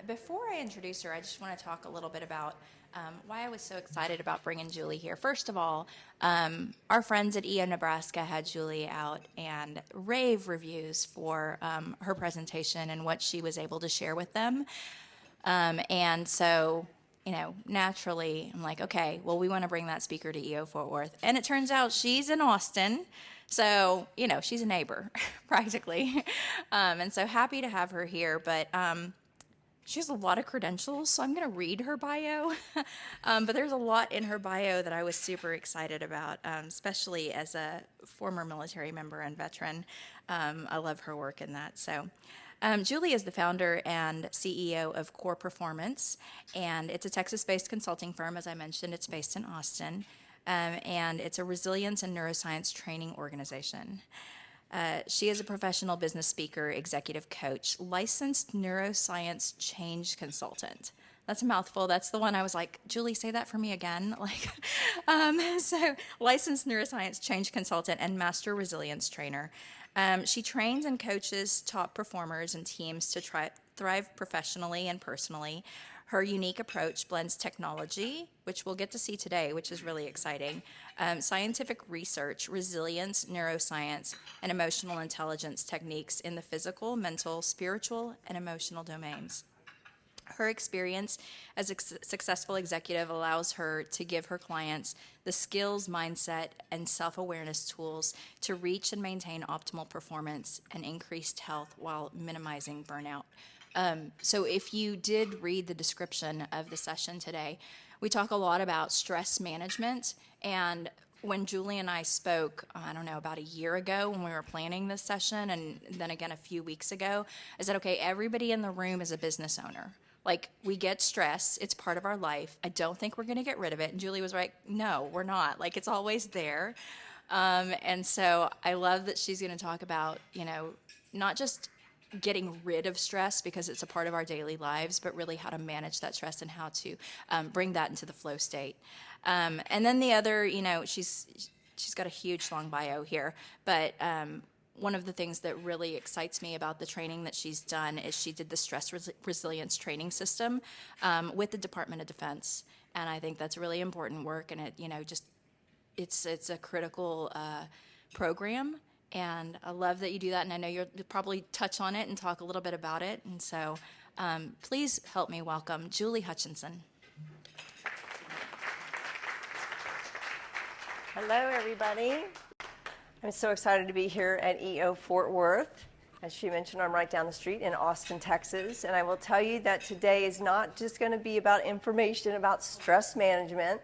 Before I introduce her, I just want to talk a little bit about why I was so excited about bringing Julie here. First of all, our friends at EO Nebraska had Julie out and rave reviews for her presentation and what she was able to share with them. And so, naturally, I'm like, okay, well, we want to bring that speaker to EO Fort Worth. And it turns out she's in Austin. So, she's a neighbor, practically. And so happy to have her here. But she has a lot of credentials, so I'm going to read her bio. But there's a lot in her bio that I was super excited about, especially as a former military member and veteran. I love her work in that. So Julie is the founder and CEO of Core Performance, and it's a Texas-based consulting firm. As I mentioned, it's based in Austin, and it's a resilience and neuroscience training organization. She is a professional business speaker, executive coach, licensed neuroscience change consultant. That's a mouthful. That's the one I was like, Julie, say that for me again. So licensed neuroscience change consultant and master resilience trainer. She trains and coaches top performers and teams to thrive professionally and personally. Her unique approach blends technology, which we'll get to see today, which is really exciting, scientific research, resilience, neuroscience, and emotional intelligence techniques in the physical, mental, spiritual, and emotional domains. Her experience as a successful executive allows her to give her clients the skills, mindset, and self-awareness tools to reach and maintain optimal performance and increased health while minimizing burnout. So if you did read the description of the session today, we talk a lot about stress management. And when Julie and I spoke, I don't know, about a year ago when we were planning this session, and then again a few weeks ago, I said, okay, everybody in the room is a business owner. Like, we get stress. It's part of our life. I don't think we're going to get rid of it. And Julie was like, no, we're not. Like, it's always there. And so I love that she's going to talk about, not just getting rid of stress because it's a part of our daily lives, but really how to manage that stress and how to bring that into the flow state. And then the other, she's got a huge long bio here, but one of the things that really excites me about the training that she's done is she did the stress resilience training system with the Department of Defense, and I think that's really important work, and it's a critical program. And I love that you do that, and I know you'll probably touch on it and talk a little bit about it. And so please help me welcome Julie Hutchinson. Hello, everybody. I'm so excited to be here at EO Fort Worth. As she mentioned, I'm right down the street in Austin, Texas. And I will tell you that today is not just going to be about information about stress management.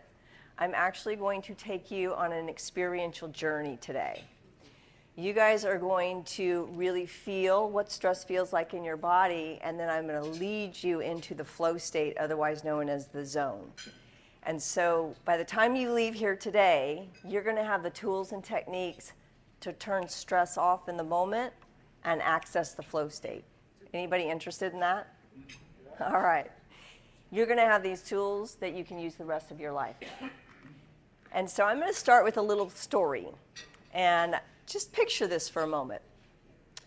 I'm actually going to take you on an experiential journey today. You guys are going to really feel what stress feels like in your body, and then I'm going to lead you into the flow state, otherwise known as the zone. And so by the time you leave here today, you're going to have the tools and techniques to turn stress off in the moment and access the flow state. Anybody interested in that? All right. You're going to have these tools that you can use the rest of your life. And so I'm going to start with a little story. And just picture this for a moment.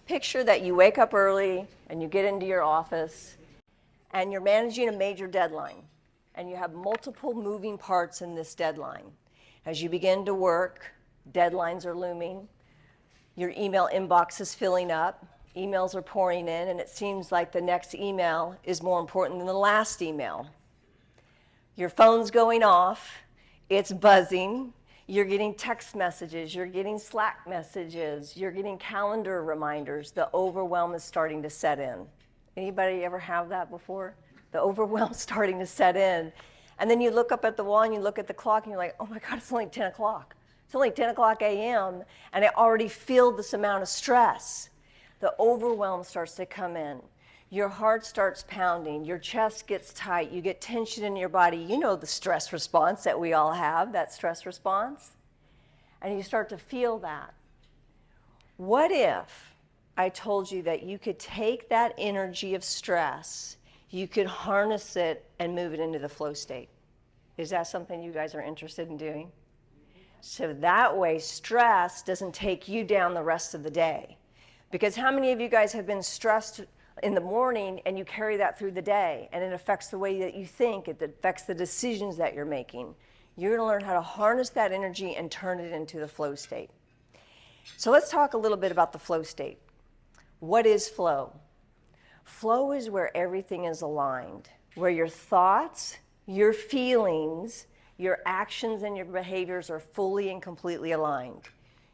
Picture that you wake up early and you get into your office and you're managing a major deadline and you have multiple moving parts in this deadline. As you begin to work, deadlines are looming, your email inbox is filling up, emails are pouring in, and it seems like the next email is more important than the last email. Your phone's going off, it's buzzing. You're getting text messages, you're getting Slack messages, you're getting calendar reminders. The overwhelm is starting to set in. Anybody ever have that before? The overwhelm's starting to set in. And then you look up at the wall and you look at the clock and you're like, oh my God, it's only 10 o'clock. It's only 10 o'clock a.m. and I already feel this amount of stress. The overwhelm starts to come in. Your heart starts pounding, your chest gets tight, you get tension in your body. You know the stress response that we all have, that stress response. And you start to feel that. What if I told you that you could take that energy of stress, you could harness it and move it into the flow state? Is that something you guys are interested in doing? So that way stress doesn't take you down the rest of the day. Because how many of you guys have been stressed in the morning, and you carry that through the day, and it affects the way that you think, it affects the decisions that you're making. You're going to learn how to harness that energy and turn it into the flow state. So let's talk a little bit about the flow state. What is flow? Flow is where everything is aligned, where your thoughts, your feelings, your actions, and your behaviors are fully and completely aligned.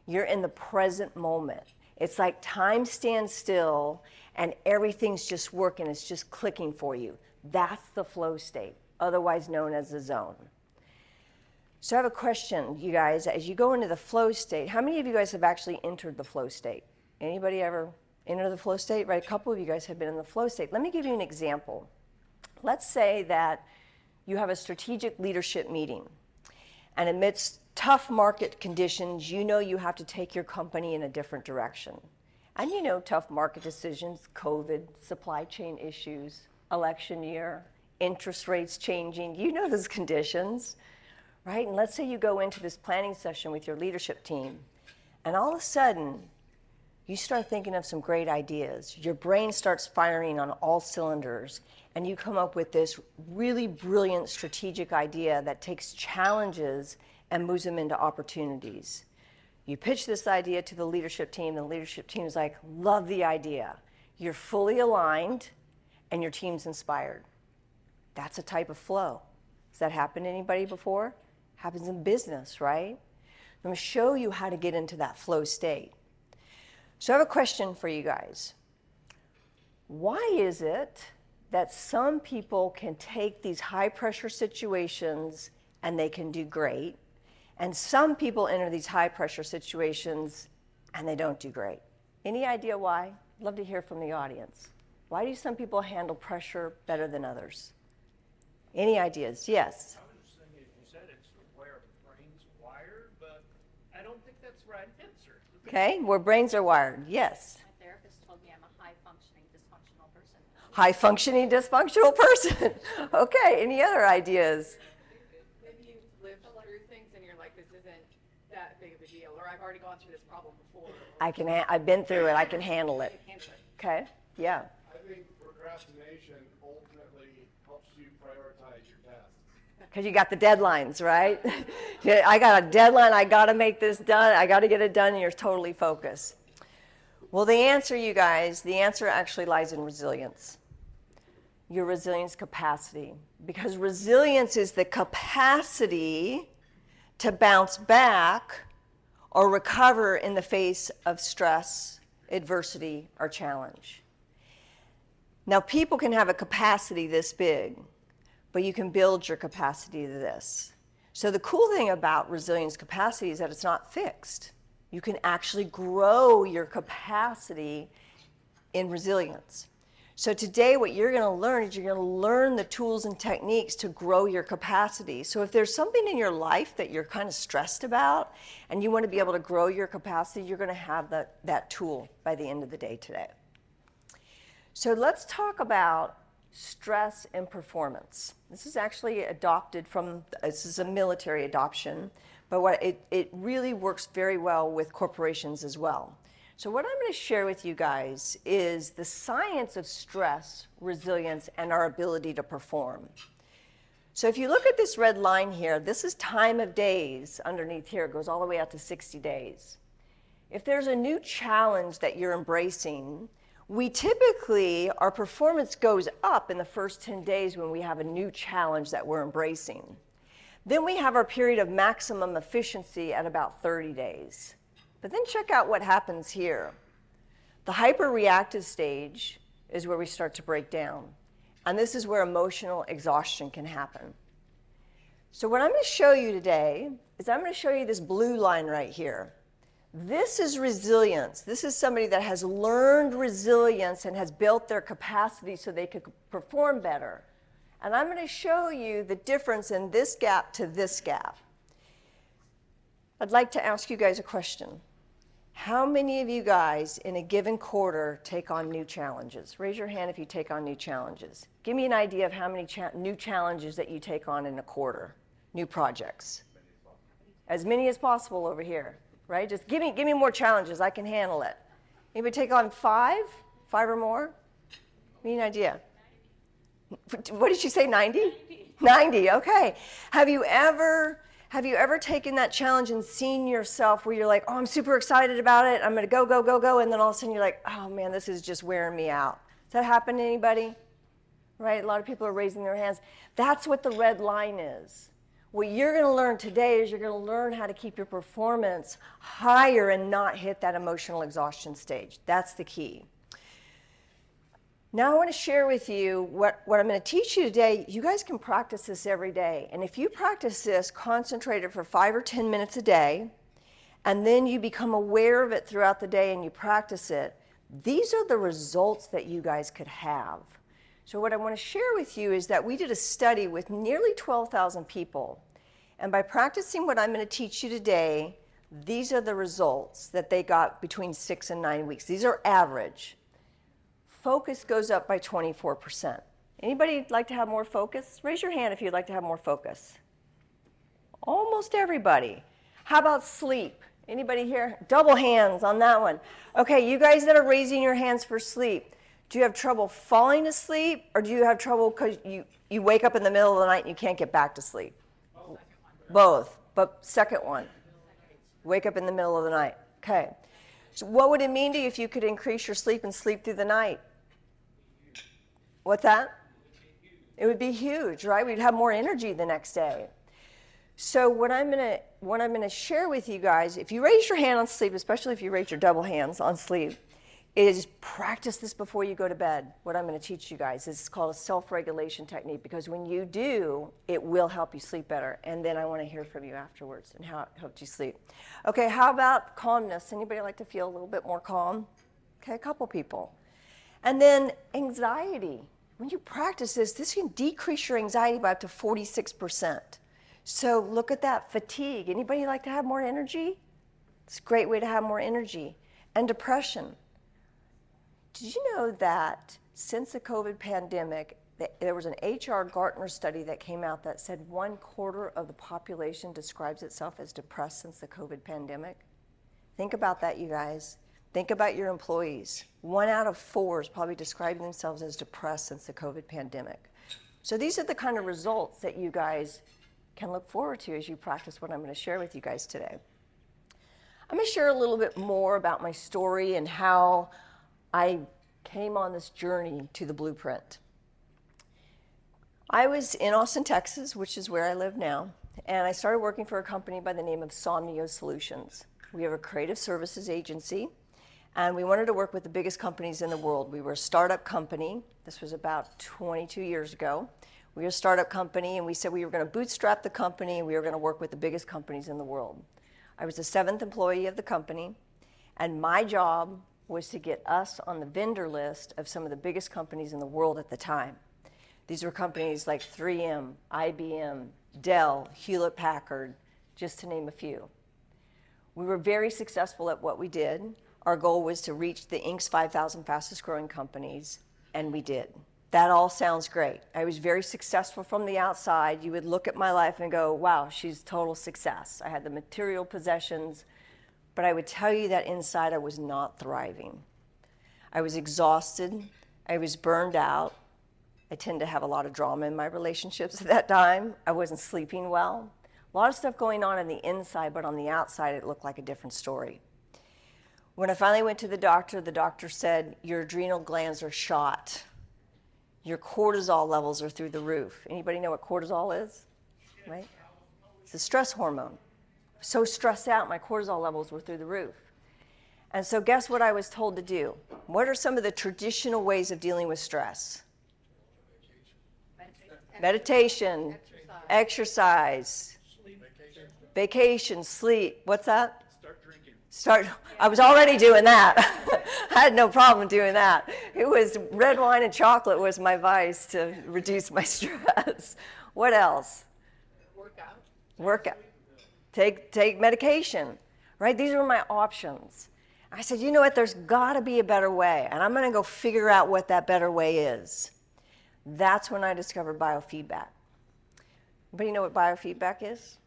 You're in the present moment. It's like time stands still and everything's just working, it's just clicking for you. That's the flow state, otherwise known as the zone. So I have a question, you guys. As you go into the flow state, how many of you guys have actually entered the flow state? Anybody ever enter the flow state? Right, a couple of you guys have been in the flow state. Let me give you an example. Let's say that you have a strategic leadership meeting, and amidst tough market conditions, you know you have to take your company in a different direction. And you know tough market decisions, COVID, supply chain issues, election year, interest rates changing, you know those conditions, right? And let's say you go into this planning session with your leadership team, and all of a sudden, you start thinking of some great ideas. Your brain starts firing on all cylinders, and you come up with this really brilliant strategic idea that takes challenges and moves them into opportunities. You pitch this idea to the leadership team, and the leadership team is like, love the idea. You're fully aligned, and your team's inspired. That's a type of flow. Has that happened to anybody before? Happens in business, right? I'm going to show you how to get into that flow state. So I have a question for you guys. Why is it that some people can take these high-pressure situations and they can do great, and some people enter these high-pressure situations and they don't do great? Any idea why? I'd love to hear from the audience. Why do some people handle pressure better than others? Any ideas? Yes? I was just thinking, you said it's where the brain's wired, but I don't think that's the right answer. Okay, where brains are wired, yes. My therapist told me I'm a high-functioning, dysfunctional person. High-functioning, dysfunctional person. Okay, any other ideas? Maybe you've lived through things and you're like, this isn't that big of a deal, or I've already gone through this problem before. I've been through it, I can handle it. Handle it. Okay, yeah. I think procrastination ultimately helps you prioritize your tasks. Because you got the deadlines, right? Yeah, I got a deadline, I got to make this done, I got to get it done, and you're totally focused. Well, the answer, you guys, the answer actually lies in resilience. Your resilience capacity. Because resilience is the capacity to bounce back or recover in the face of stress, adversity, or challenge. Now, people can have a capacity this big, but you can build your capacity to this. So the cool thing about resilience capacity is that it's not fixed. You can actually grow your capacity in resilience. So today what you're going to learn is you're going to learn the tools and techniques to grow your capacity. So if there's something in your life that you're kind of stressed about and you want to be able to grow your capacity, you're going to have that tool by the end of the day today. So let's talk about stress and performance. This is actually adopted from, this is a military adoption, but it really works very well with corporations as well. So what I'm going to share with you guys is the science of stress, resilience, and our ability to perform. So if you look at this red line here, this is time of days underneath here. It goes all the way out to 60 days. If there's a new challenge that you're embracing, we typically, our performance goes up in the first 10 days when we have a new challenge that we're embracing. Then we have our period of maximum efficiency at about 30 days. But then check out what happens here. The hyperreactive stage is where we start to break down. And this is where emotional exhaustion can happen. So what I'm going to show you today is I'm going to show you this blue line right here. This is resilience. This is somebody that has learned resilience and has built their capacity so they could perform better. And I'm going to show you the difference in this gap to this gap. I'd like to ask you guys a question. How many of you guys in a given quarter take on new challenges? Raise your hand if you take on new challenges. Give me an idea of how many new challenges that you take on in a quarter, new projects. As many as possible over here, right? Just give me more challenges. I can handle it. Anybody take on 5? 5 or more? Mean idea. What did you say, 90? 90, okay. Have you ever taken that challenge and seen yourself where you're like, oh, I'm super excited about it, I'm going to go, go, go, go, and then all of a sudden you're like, oh man, this is just wearing me out. Does that happen to anybody? Right? A lot of people are raising their hands. That's what the red line is. What you're going to learn today is you're going to learn how to keep your performance higher and not hit that emotional exhaustion stage. That's the key. Now I want to share with you what I'm going to teach you today. You guys can practice this every day. And if you practice this, concentrate it for 5 or 10 minutes a day, and then you become aware of it throughout the day and you practice it, these are the results that you guys could have. So what I want to share with you is that we did a study with nearly 12,000 people. And by practicing what I'm going to teach you today, these are the results that they got between 6 and 9 weeks. These are average. Focus goes up by 24%. Anybody like to have more focus? Raise your hand if you'd like to have more focus. Almost everybody. How about sleep? Anybody here? Double hands on that one. Okay, you guys that are raising your hands for sleep, do you have trouble falling asleep, or do you have trouble because you wake up in the middle of the night and you can't get back to sleep? Both, but second one. Wake up in the middle of the night. Okay. So what would it mean to you if you could increase your sleep and sleep through the night? What's that? It would be huge, right? We'd have more energy the next day. So what I'm going to share with you guys, if you raise your hand on sleep, especially if you raise your double hands on sleep, is practice this before you go to bed. What I'm going to teach you guys is called a self-regulation technique, because when you do, it will help you sleep better. And then I want to hear from you afterwards and how it helped you sleep. Okay, how about calmness? Anybody like to feel a little bit more calm? Okay, a couple people. And then anxiety. When you practice this, this can decrease your anxiety by up to 46%. So look at that. Fatigue. Anybody like to have more energy? It's a great way to have more energy. And depression. Did you know that since the COVID pandemic, there was an HR Gartner study that came out that said 1/4 of the population describes itself as depressed since the COVID pandemic? Think about that, you guys. Think about your employees. 1 out of 4 is probably describing themselves as depressed since the COVID pandemic. So these are the kind of results that you guys can look forward to as you practice what I'm going to share with you guys today. I'm going to share a little bit more about my story and how I came on this journey to the blueprint. I was in Austin, Texas, which is where I live now, and I started working for a company by the name of Somnio Solutions. We have a creative services agency, and we wanted to work with the biggest companies in the world. We were a startup company. This was about 22 years ago. We were a startup company, and we said we were going to bootstrap the company, and we were going to work with the biggest companies in the world. I was the 7th employee of the company, and my job was to get us on the vendor list of some of the biggest companies in the world at the time. These were companies like 3M, IBM, Dell, Hewlett-Packard, just to name a few. We were very successful at what we did. Our goal was to reach the Inc.'s 5,000 fastest growing companies, and we did. That all sounds great. I was very successful from the outside. You would look at my life and go, wow, she's total success. I had the material possessions, but I would tell you that inside I was not thriving. I was exhausted. I was burned out. I tend to have a lot of drama in my relationships at that time. I wasn't sleeping well. A lot of stuff going on the inside, but on the outside it looked like a different story. When I finally went to the doctor said, your adrenal glands are shot. Your cortisol levels are through the roof. Anybody know what cortisol is? Right? It's a stress hormone. So stressed out, my cortisol levels were through the roof. And so guess what I was told to do? What are some of the traditional ways of dealing with stress? Meditation, exercise, vacation, sleep. What's that? Start drinking. I was already doing that. I had no problem doing that. It was red wine and chocolate was my vice to reduce my stress. What else? Workout. Take medication, right? These were my options. I said, you know what, there's got to be a better way, and I'm going to go figure out what that better way is. That's when I discovered biofeedback. Anybody know what biofeedback is?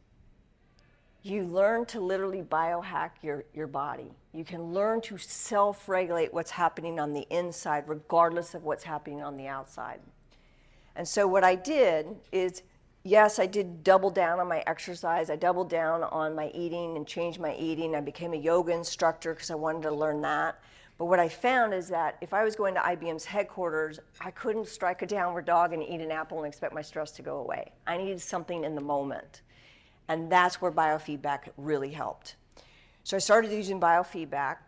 you learn to literally biohack your body. You can learn to self-regulate what's happening on the inside regardless of what's happening on the outside. And so what I did is, yes, I did double down on my exercise. I doubled down on my eating and changed my eating. I became a yoga instructor because I wanted to learn that. But what I found is that if I was going to IBM's headquarters, I couldn't strike a downward dog and eat an apple and expect my stress to go away. I needed something in the moment. And that's where biofeedback really helped. So I started using biofeedback.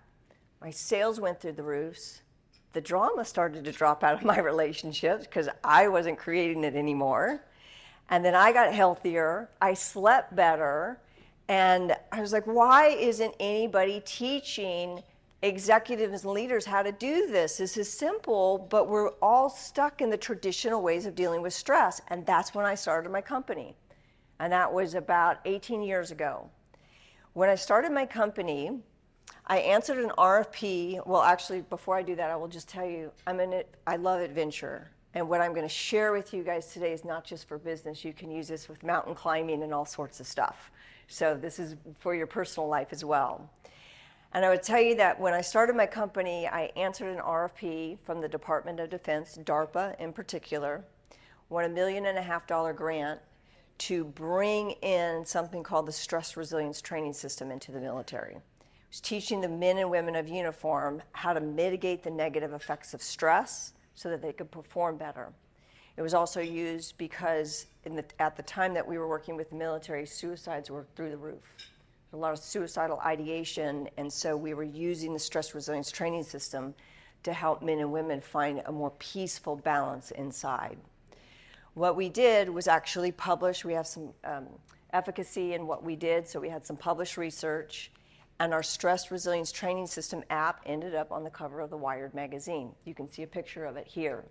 My sales went through the roofs. The drama started to drop out of my relationships because I wasn't creating it anymore. And then I got healthier. I slept better. And I was like, why isn't anybody teaching executives and leaders how to do this? This is simple, but we're all stuck in the traditional ways of dealing with stress. And that's when I started my company. And that was about 18 years ago. When I started my company, I answered an RFP. Well, actually, before I do that, I will just tell you, I love adventure. And what I'm going to share with you guys today is not just for business. You can use this with mountain climbing and all sorts of stuff. So this is for your personal life as well. And I would tell you that when I started my company, I answered an RFP from the Department of Defense, DARPA in particular, won $1.5 million grant to bring in something called the Stress Resilience Training System into the military. It was teaching the men and women of uniform how to mitigate the negative effects of stress so that they could perform better. It was also used because at the time that we were working with the military, suicides were through the roof. A lot of suicidal ideation, and so we were using the Stress Resilience Training System to help men and women find a more peaceful balance inside. What we did was actually publish. We have some efficacy in what we did, so we had some published research, and our Stress Resilience Training System app ended up on the cover of the Wired magazine. You can see a picture of it here.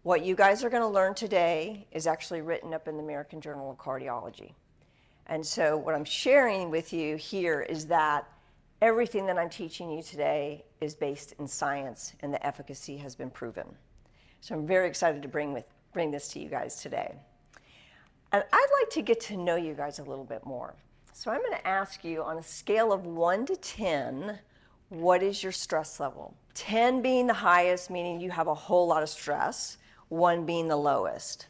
What you guys are going to learn today is actually written up in the American Journal of Cardiology. And so what I'm sharing with you here is that everything that I'm teaching you today is based in science, and the efficacy has been proven. So I'm very excited to bring this to you guys today. And I'd like to get to know you guys a little bit more. So I'm going to ask you on a scale of 1 to 10, what is your stress level? 10 being the highest, meaning you have a whole lot of stress, 1 being the lowest.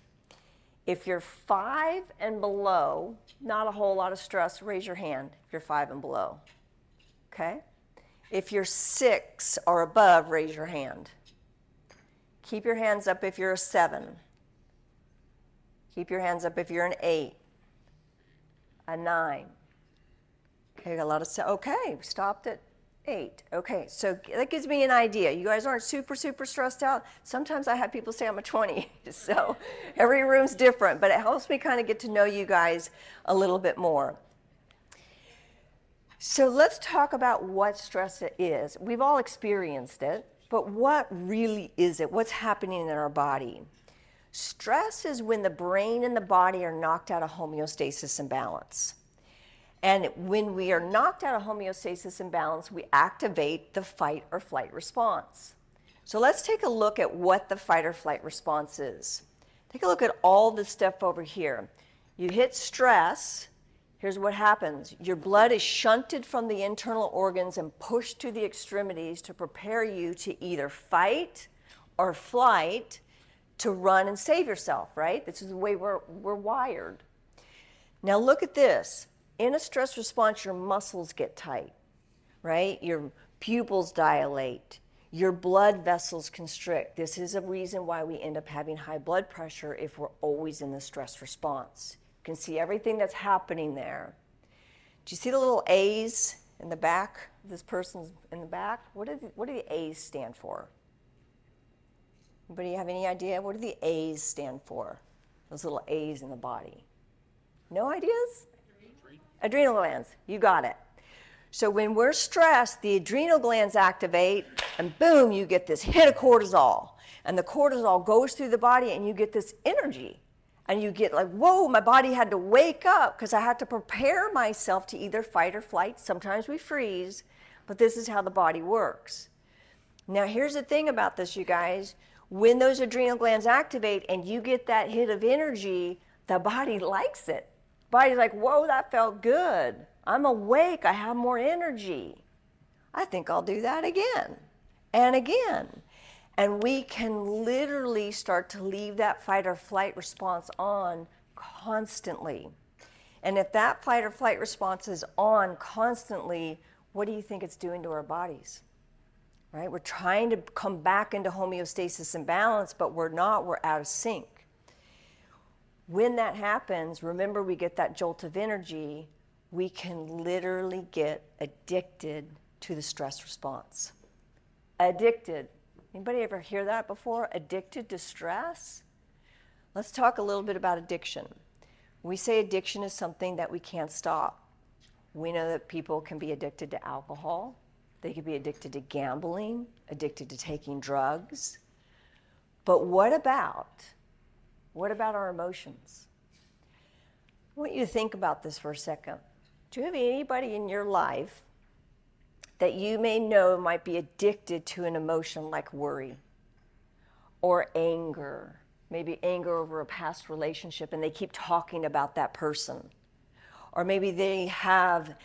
If you're 5 and below, not a whole lot of stress, raise your hand if you're 5 and below. Okay? If you're 6 or above, raise your hand. Keep your hands up if you're a 7. Keep your hands up if you're an 8, a 9. Okay, a lot of, okay, we stopped at 8. Okay, so that gives me an idea. You guys aren't super stressed out. Sometimes I have people say I'm a 20, so every room's different, but it helps me kind of get to know you guys a little bit more. So let's talk about what stress is. We've all experienced it, but what really is it? What's happening in our body? Stress is when the brain and the body are knocked out of homeostasis and balance. And when we are knocked out of homeostasis and balance, we activate the fight or flight response. So let's take a look at what the fight or flight response is. Take a look at all this stuff over here. You hit stress, here's what happens. Your blood is shunted from the internal organs and pushed to the extremities to prepare you to either fight or flight, to run and save yourself, right? This is the way we're wired. Now look at this. In a stress response, your muscles get tight, right? Your pupils dilate. Your blood vessels constrict. This is a reason why we end up having high blood pressure if we're always in the stress response. You can see everything that's happening there. Do you see the little A's in the back? This person's in the back. What do the A's stand for? Anybody have any idea? What do the A's stand for? Those little A's in the body. No ideas? Adrenal glands. You got it. So when we're stressed, the adrenal glands activate, and boom, you get this hit of cortisol. And the cortisol goes through the body, and you get this energy. And you get like, whoa, my body had to wake up because I had to prepare myself to either fight or flight. Sometimes we freeze, but this is how the body works. Now, here's the thing about this, you guys. When those adrenal glands activate and you get that hit of energy, the body likes it Body's like, whoa, that felt good. I'm awake. I have more energy. I think I'll do that again and again. And we can literally start to leave that fight or flight response on constantly. And if that fight or flight response is on constantly, what do you think it's doing to our bodies? Right? We're trying to come back into homeostasis and balance, but we're not. We're out of sync. When that happens, remember we get that jolt of energy, we can literally get addicted to the stress response. Addicted. Anybody ever hear that before? Addicted to stress? Let's talk a little bit about addiction. We say addiction is something that we can't stop. We know that people can be addicted to alcohol. They could be addicted to gambling, addicted to taking drugs. But what about our emotions? I want you to think about this for a second. Do you have anybody in your life that you may know might be addicted to an emotion like worry or anger? Maybe anger over a past relationship and they keep talking about that person. Or maybe they have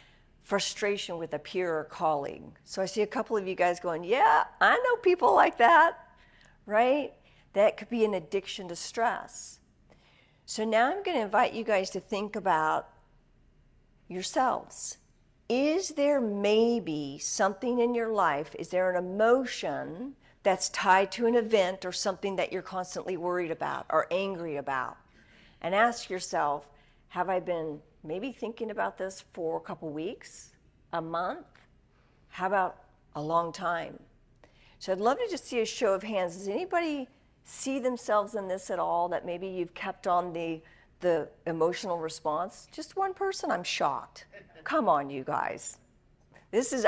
frustration with a peer or colleague. So I see a couple of you guys going, yeah, I know people like that, right? That could be an addiction to stress. So now I'm going to invite you guys to think about yourselves. Is there maybe something in your life, is there an emotion that's tied to an event or something that you're constantly worried about or angry about? And ask yourself, have I been maybe thinking about this for a couple weeks, a month? How about a long time? So I'd love to just see a show of hands. Does anybody see themselves in this at all, that maybe you've kept on the emotional response? Just one person? I'm shocked. Come on, you guys. This is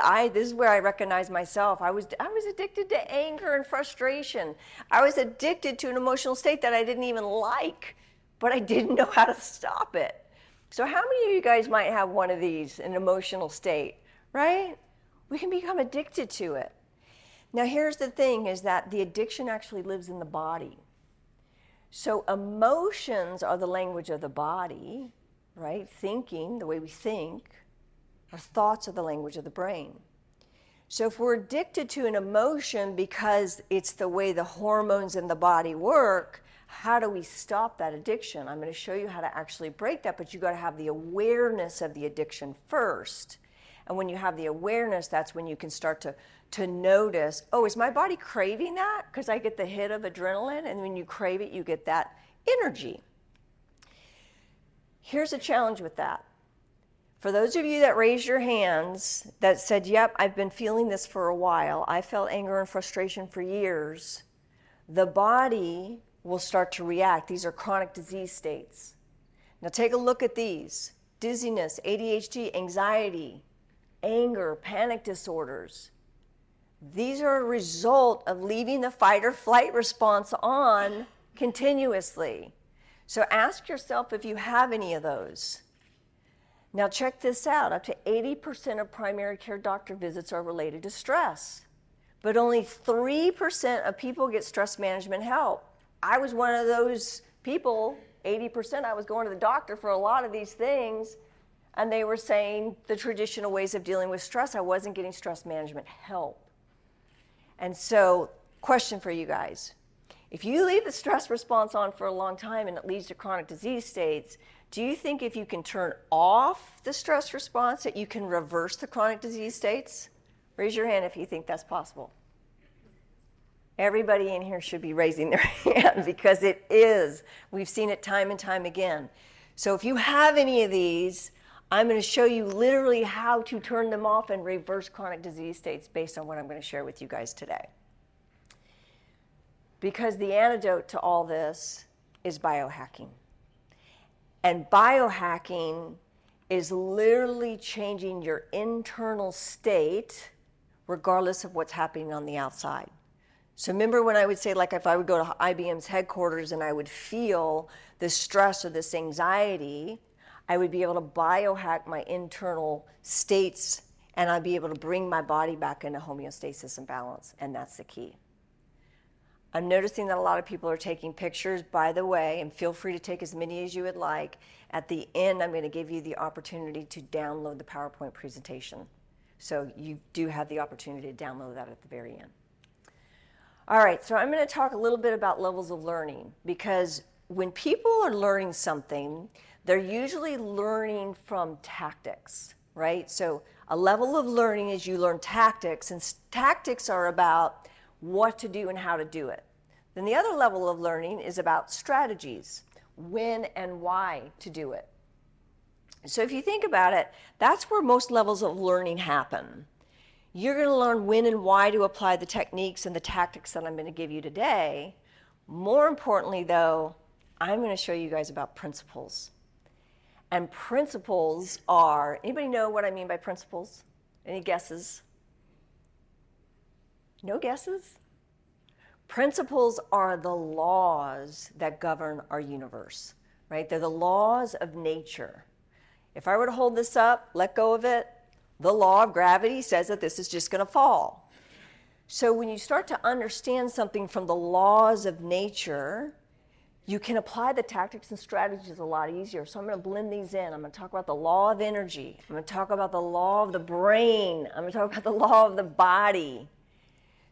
where I recognize myself. I was addicted to anger and frustration. I was addicted to an emotional state that I didn't even like, but I didn't know how to stop it. So how many of you guys might have one of these, an emotional state, right? We can become addicted to it. Now here's the thing, is that the addiction actually lives in the body. So emotions are the language of the body, right? Thinking, the way we think. Our thoughts are the language of the brain. So if we're addicted to an emotion because it's the way the hormones in the body work, how do we stop that addiction? I'm going to show you how to actually break that, but you've got to have the awareness of the addiction first. And when you have the awareness, that's when you can start to notice, oh, is my body craving that? Because I get the hit of adrenaline, and when you crave it, you get that energy. Here's a challenge with that. For those of you that raised your hands that said, yep, I've been feeling this for a while, I felt anger and frustration for years, the body will start to react. These are chronic disease states. Now take a look at these. Dizziness, ADHD, anxiety, anger, panic disorders. These are a result of leaving the fight or flight response on continuously. So ask yourself if you have any of those. Now check this out. Up to 80% of primary care doctor visits are related to stress. But only 3% of people get stress management help. I was one of those people, 80%. I was going to the doctor for a lot of these things, and they were saying the traditional ways of dealing with stress. I wasn't getting stress management help. And so, question for you guys. If you leave the stress response on for a long time and it leads to chronic disease states, do you think if you can turn off the stress response that you can reverse the chronic disease states? Raise your hand if you think that's possible. Everybody in here should be raising their hand because it is. We've seen it time and time again. So if you have any of these, I'm going to show you literally how to turn them off and reverse chronic disease states based on what I'm going to share with you guys today. Because the antidote to all this is biohacking. And biohacking is literally changing your internal state regardless of what's happening on the outside. So remember when I would say, like if I would go to IBM's headquarters and I would feel this stress or this anxiety, I would be able to biohack my internal states and I'd be able to bring my body back into homeostasis and balance, and that's the key. I'm noticing that a lot of people are taking pictures, by the way, and feel free to take as many as you would like. At the end, I'm going to give you the opportunity to download the PowerPoint presentation. So you do have the opportunity to download that at the very end. All right, so I'm going to talk a little bit about levels of learning, because when people are learning something, they're usually learning from tactics, right? So a level of learning is you learn tactics, and tactics are about what to do and how to do it. Then the other level of learning is about strategies, when and why to do it. So if you think about it, that's where most levels of learning happen. You're going to learn when and why to apply the techniques and the tactics that I'm going to give you today. More importantly, though, I'm going to show you guys about principles. And principles are, anybody know what I mean by principles? Any guesses? No guesses? Principles are the laws that govern our universe, right? They're the laws of nature. If I were to hold this up, let go of it, the law of gravity says that this is just going to fall. So when you start to understand something from the laws of nature, you can apply the tactics and strategies a lot easier. So I'm going to blend these in. I'm going to talk about the law of energy. I'm going to talk about the law of the brain. I'm going to talk about the law of the body.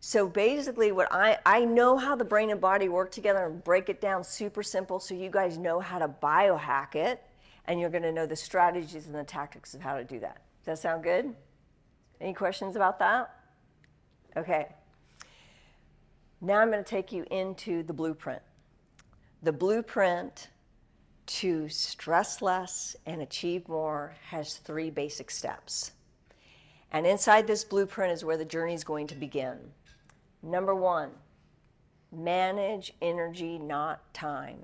So basically what I know how the brain and body work together and break it down super simple so you guys know how to biohack it, and you're going to know the strategies and the tactics of how to do that. Does that sound good? Any questions about that? Okay. Now I'm going to take you into the blueprint. The blueprint to stress less and achieve more has 3 basic steps. And inside this blueprint is where the journey is going to begin. Number 1, manage energy, not time.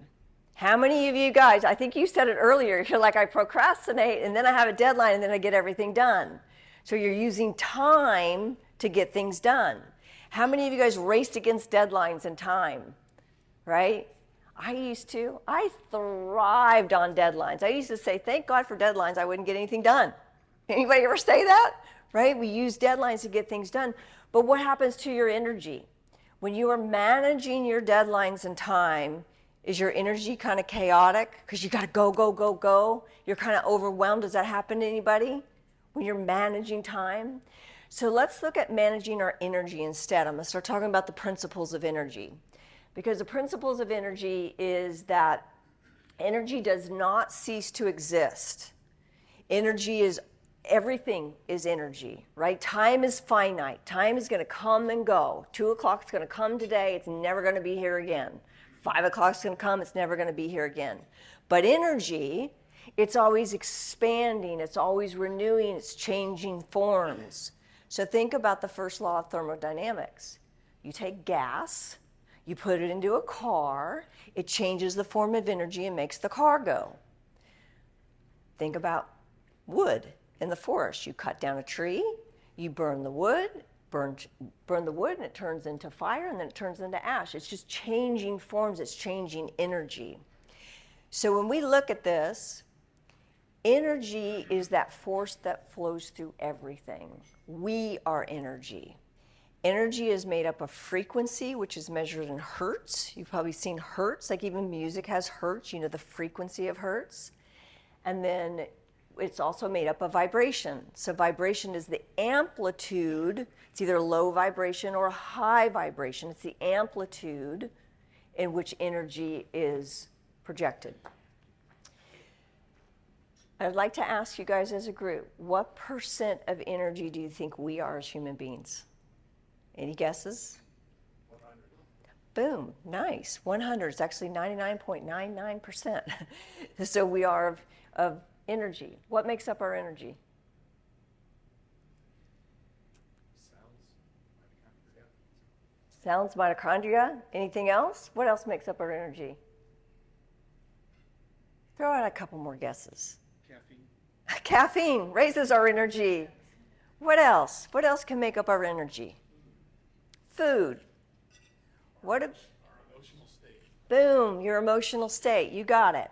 How many of you guys, I think you said it earlier, you're like, I procrastinate and then I have a deadline and then I get everything done. So you're using time to get things done. How many of you guys raced against deadlines and time, right? I used to. I thrived on deadlines. I used to say, thank God for deadlines, I wouldn't get anything done. Anybody ever say that? Right? We use deadlines to get things done. But what happens to your energy? When you are managing your deadlines and time, is your energy kind of chaotic? Because you got to go, go, go, go. You're kind of overwhelmed. Does that happen to anybody when you're managing time? So let's look at managing our energy instead. I'm going to start talking about the principles of energy. Because the principles of energy is that energy does not cease to exist. Energy is, everything is energy, right? Time is finite. Time is going to come and go. 2 o'clock is going to come today. It's never going to be here again. 5 o'clock is going to come. It's never going to be here again. But energy, it's always expanding. It's always renewing. It's changing forms. So think about the first law of thermodynamics. You take gas, you put it into a car, it changes the form of energy and makes the car go. Think about wood in the forest. You cut down a tree, you burn the wood, burn the wood, and it turns into fire, and then it turns into ash. It's just changing forms, it's changing energy. So when we look at this, energy is that force that flows through everything. We are energy. Energy is made up of frequency, which is measured in hertz. You've probably seen hertz, like even music has hertz, you know the frequency of hertz. And then it's also made up of vibration. So vibration is the amplitude. It's either low vibration or high vibration. It's the amplitude in which energy is projected. I'd like to ask you guys as a group, what % of energy do you think we are as human beings? Any guesses? 100. Boom, nice. 100 is actually 99.99%. So we are of energy. What makes up our energy? Sounds, mitochondria. Anything else? What else makes up our energy? Throw out a couple more guesses. Caffeine. Caffeine raises our energy. What else? What else can make up our energy? Food. What? Our emotional state. Boom, your emotional state. You got it.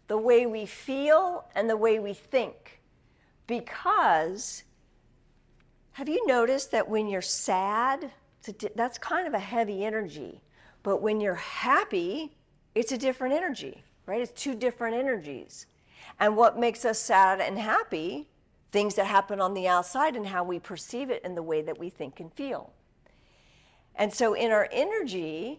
The way we feel and the way we think. Because have you noticed that when you're sad, that's kind of a heavy energy. But when you're happy, it's a different energy, right? It's two different energies. And what makes us sad and happy, things that happen on the outside and how we perceive it and the way that we think and feel. And so in our energy,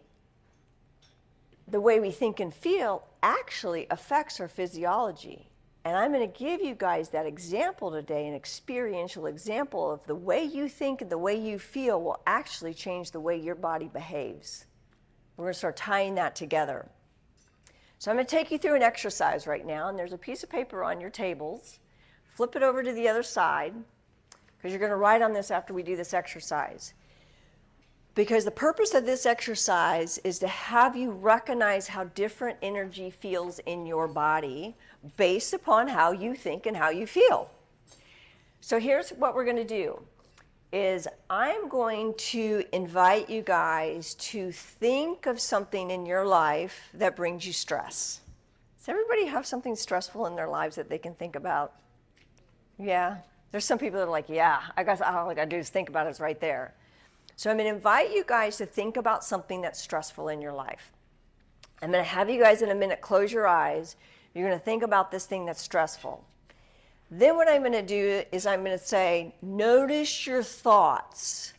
the way we think and feel actually affects our physiology. And I'm going to give you guys that example today, an experiential example of the way you think and the way you feel will actually change the way your body behaves. We're going to start tying that together. So I'm going to take you through an exercise right now, and there's a piece of paper on your tables. Flip it over to the other side, because you're going to write on this after we do this exercise. Because the purpose of this exercise is to have you recognize how different energy feels in your body based upon how you think and how you feel. So here's what we're going to do, is I'm going to invite you guys to think of something in your life that brings you stress. Does everybody have something stressful in their lives that they can think about? Yeah? There's some people that are like, yeah, I guess all I got to do is think about it, it's right there. So I'm going to invite you guys to think about something that's stressful in your life. I'm going to have you guys in a minute close your eyes. You're going to think about this thing that's stressful. Then what I'm going to do is I'm going to say, notice your thoughts.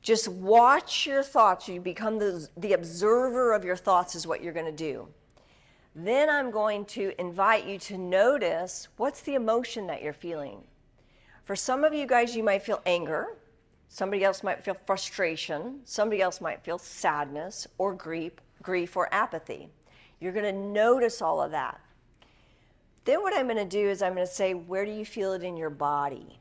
Just watch your thoughts. You become the observer of your thoughts is what you're going to do. Then I'm going to invite you to notice what's the emotion that you're feeling. For some of you guys, you might feel anger. Somebody else might feel frustration. Somebody else might feel sadness or grief or apathy. You're going to notice all of that. Then what I'm going to do is I'm going to say, where do you feel it in your body?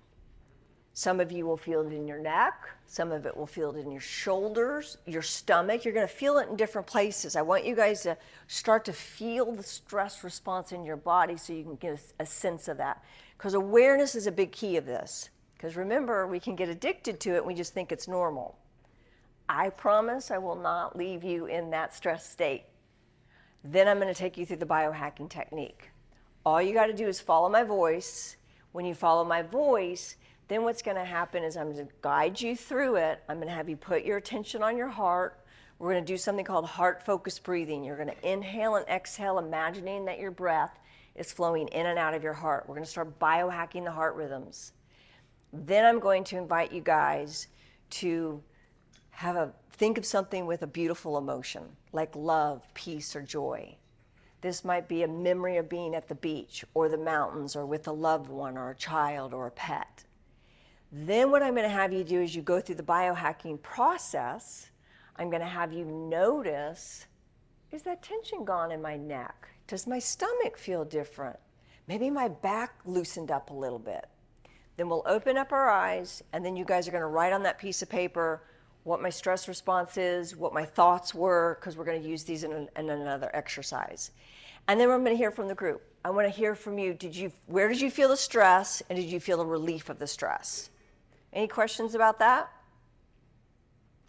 Some of you will feel it in your neck. Some of it will feel it in your shoulders, your stomach. You're going to feel it in different places. I want you guys to start to feel the stress response in your body so you can get a sense of that. Because awareness is a big key of this. Because remember, we can get addicted to it and we just think it's normal. I promise I will not leave you in that stress state. Then I'm going to take you through the biohacking technique. All you got to do is follow my voice. When you follow my voice, then what's going to happen is I'm going to guide you through it. I'm going to have you put your attention on your heart. We're going to do something called heart-focused breathing. You're going to inhale and exhale, imagining that your breath is flowing in and out of your heart. We're going to start biohacking the heart rhythms. Then I'm going to invite you guys to think of something with a beautiful emotion, like love, peace, or joy. This might be a memory of being at the beach or the mountains or with a loved one or a child or a pet. Then what I'm going to have you do is you go through the biohacking process. I'm going to have you notice, is that tension gone in my neck? Does my stomach feel different? Maybe my back loosened up a little bit. Then we'll open up our eyes, and then you guys are going to write on that piece of paper what my stress response is, what my thoughts were, because we're going to use these in another exercise. And then I'm going to hear from the group. I want to hear from you. Where did you feel the stress, and did you feel the relief of the stress? Any questions about that?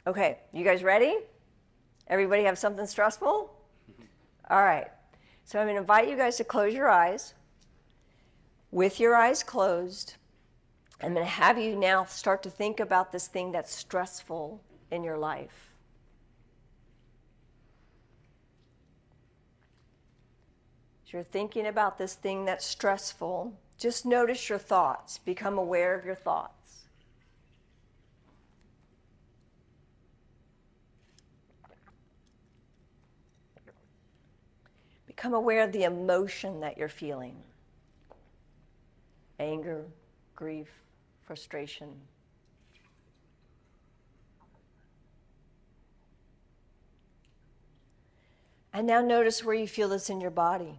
Okay, you guys ready? Everybody have something stressful? All right. So I'm going to invite you guys to close your eyes. With your eyes closed, I'm going to have you now start to think about this thing that's stressful in your life. As you're thinking about this thing that's stressful, just notice your thoughts. Become aware of your thoughts. Become aware of the emotion that you're feeling. Anger, grief, frustration. And now notice where you feel this in your body.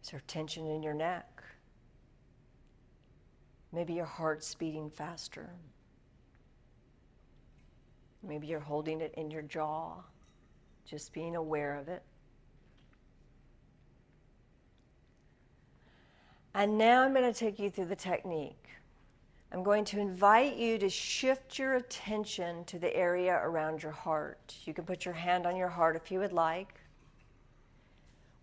Is there tension in your neck? Maybe your heart's beating faster. Maybe you're holding it in your jaw, just being aware of it. And now I'm going to take you through the technique. I'm going to invite you to shift your attention to the area around your heart. You can put your hand on your heart if you would like.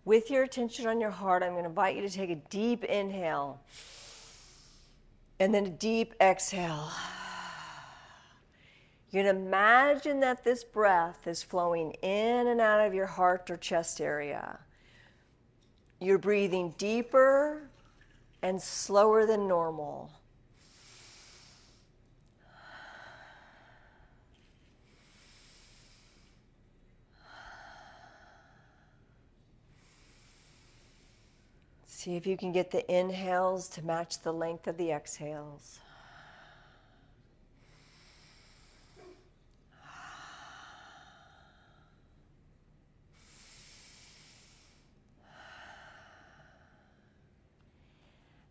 With your attention on your heart, I'm going to invite you to take a deep inhale and then a deep exhale. You're going to imagine that this breath is flowing in and out of your heart or chest area. You're breathing deeper and slower than normal. See if you can get the inhales to match the length of the exhales.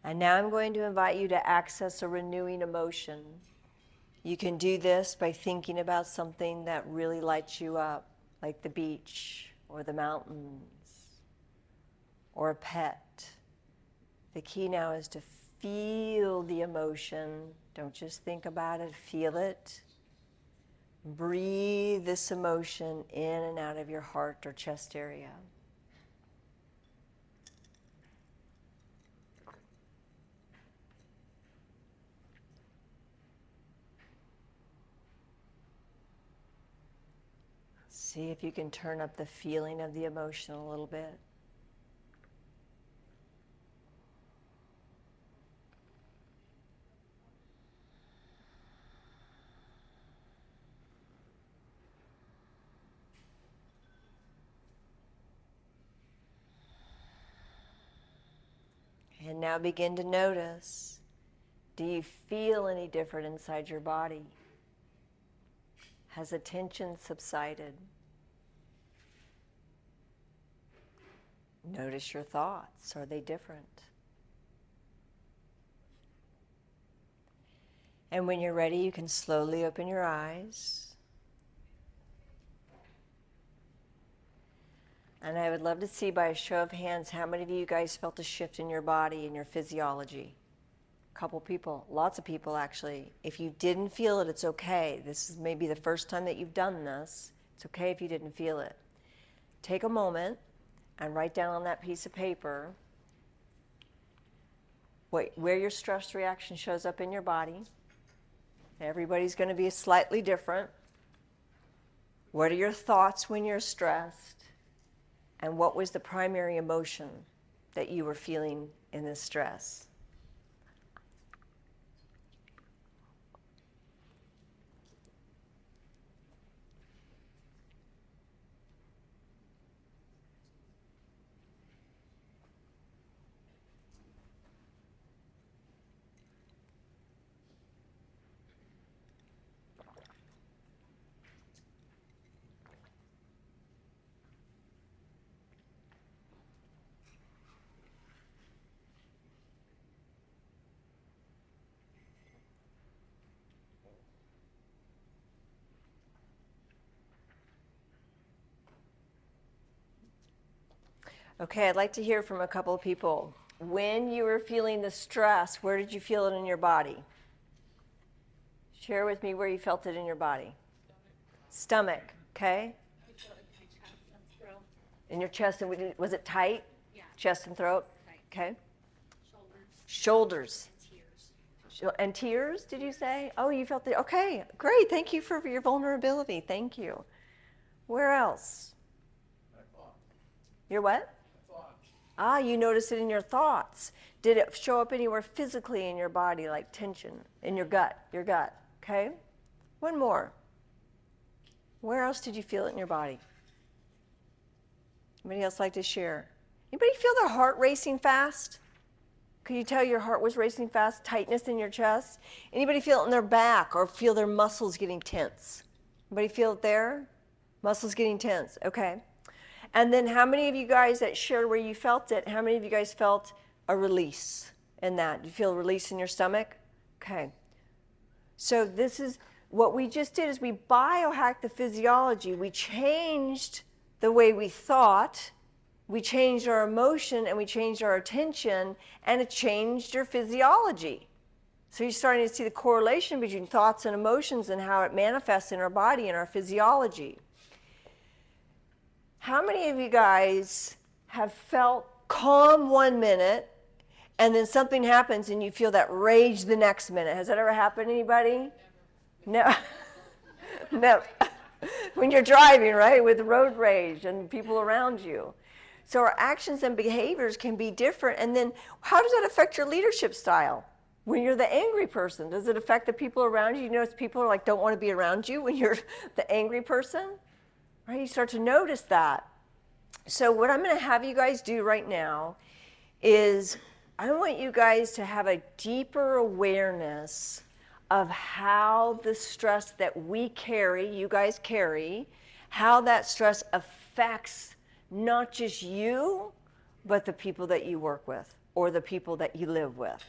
And now I'm going to invite you to access a renewing emotion. You can do this by thinking about something that really lights you up, like the beach or the mountains or a pet. The key now is to feel the emotion. Don't just think about it, feel it. Breathe this emotion in and out of your heart or chest area. See if you can turn up the feeling of the emotion a little bit. And now begin to notice, do you feel any different inside your body? Has the tension subsided? Notice your thoughts. Are they different? And when you're ready, you can slowly open your eyes. And I would love to see by a show of hands how many of you guys felt a shift in your body and your physiology. A couple people, lots of people actually. If you didn't feel it, it's okay. This is maybe the first time that you've done this. It's okay if you didn't feel it. Take a moment and write down on that piece of paper where your stress reaction shows up in your body. Everybody's going to be slightly different. What are your thoughts when you're stressed? And what was the primary emotion that you were feeling in this stress? Okay, I'd like to hear from a couple of people. When you were feeling the stress, where did you feel it in your body? Share with me where you felt it in your body. Stomach, okay? I feel it in my chest and throat. In your chest, and was it tight? Yeah. Chest and throat? Right. Okay. Shoulders. Shoulders. And tears. And tears, did you say? Oh, you felt it. Okay, great. Thank you for your vulnerability. Thank you. Where else? My thoughts. Your what? My thoughts. Ah, you noticed it in your thoughts. Did it show up anywhere physically in your body, like tension in your gut? Your gut. Okay. One more. Where else did you feel it in your body? Anybody else like to share? Anybody feel their heart racing fast? Could you tell your heart was racing fast? Tightness in your chest? Anybody feel it in their back or feel their muscles getting tense? Anybody feel it there? Muscles getting tense. Okay. And then how many of you guys that shared where you felt it, how many of you guys felt a release in that? Did you feel a release in your stomach? Okay. So this is what we just did is we biohacked the physiology. We changed the way we thought. We changed our emotion and we changed our attention, and it changed your physiology. So you're starting to see the correlation between thoughts and emotions and how it manifests in our body and our physiology. How many of you guys have felt calm 1 minute and then something happens and you feel that rage the next minute? Has that ever happened to anybody? No. No. When you're driving, right, with road rage and people around you. So our actions and behaviors can be different. And then how does that affect your leadership style? When you're the angry person, does it affect the people around you? You notice people are like, don't want to be around you when you're the angry person, right? You start to notice that. So what I'm going to have you guys do right now is I want you guys to have a deeper awareness of how the stress that we carry, you guys carry, how that stress affects not just you, but the people that you work with or the people that you live with.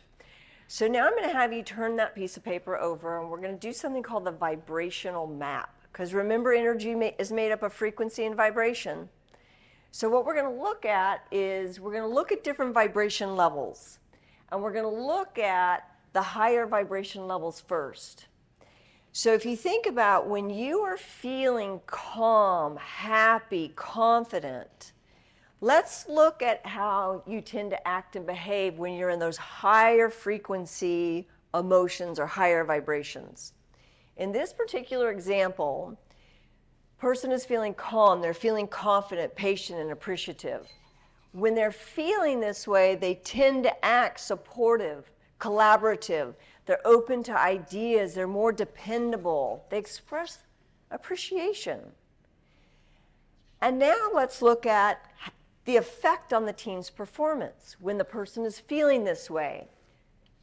So now I'm going to have you turn that piece of paper over, and we're going to do something called the vibrational map. Because remember, energy is made up of frequency and vibration. So what we're going to look at is we're going to look at different vibration levels. And we're going to look at the higher vibration levels first. So if you think about when you are feeling calm, happy, confident, let's look at how you tend to act and behave when you're in those higher frequency emotions or higher vibrations. In this particular example, person is feeling calm, they're feeling confident, patient, and appreciative. When they're feeling this way, they tend to act supportive, collaborative. They're open to ideas. They're more dependable. They express appreciation. And now let's look at the effect on the team's performance. When the person is feeling this way,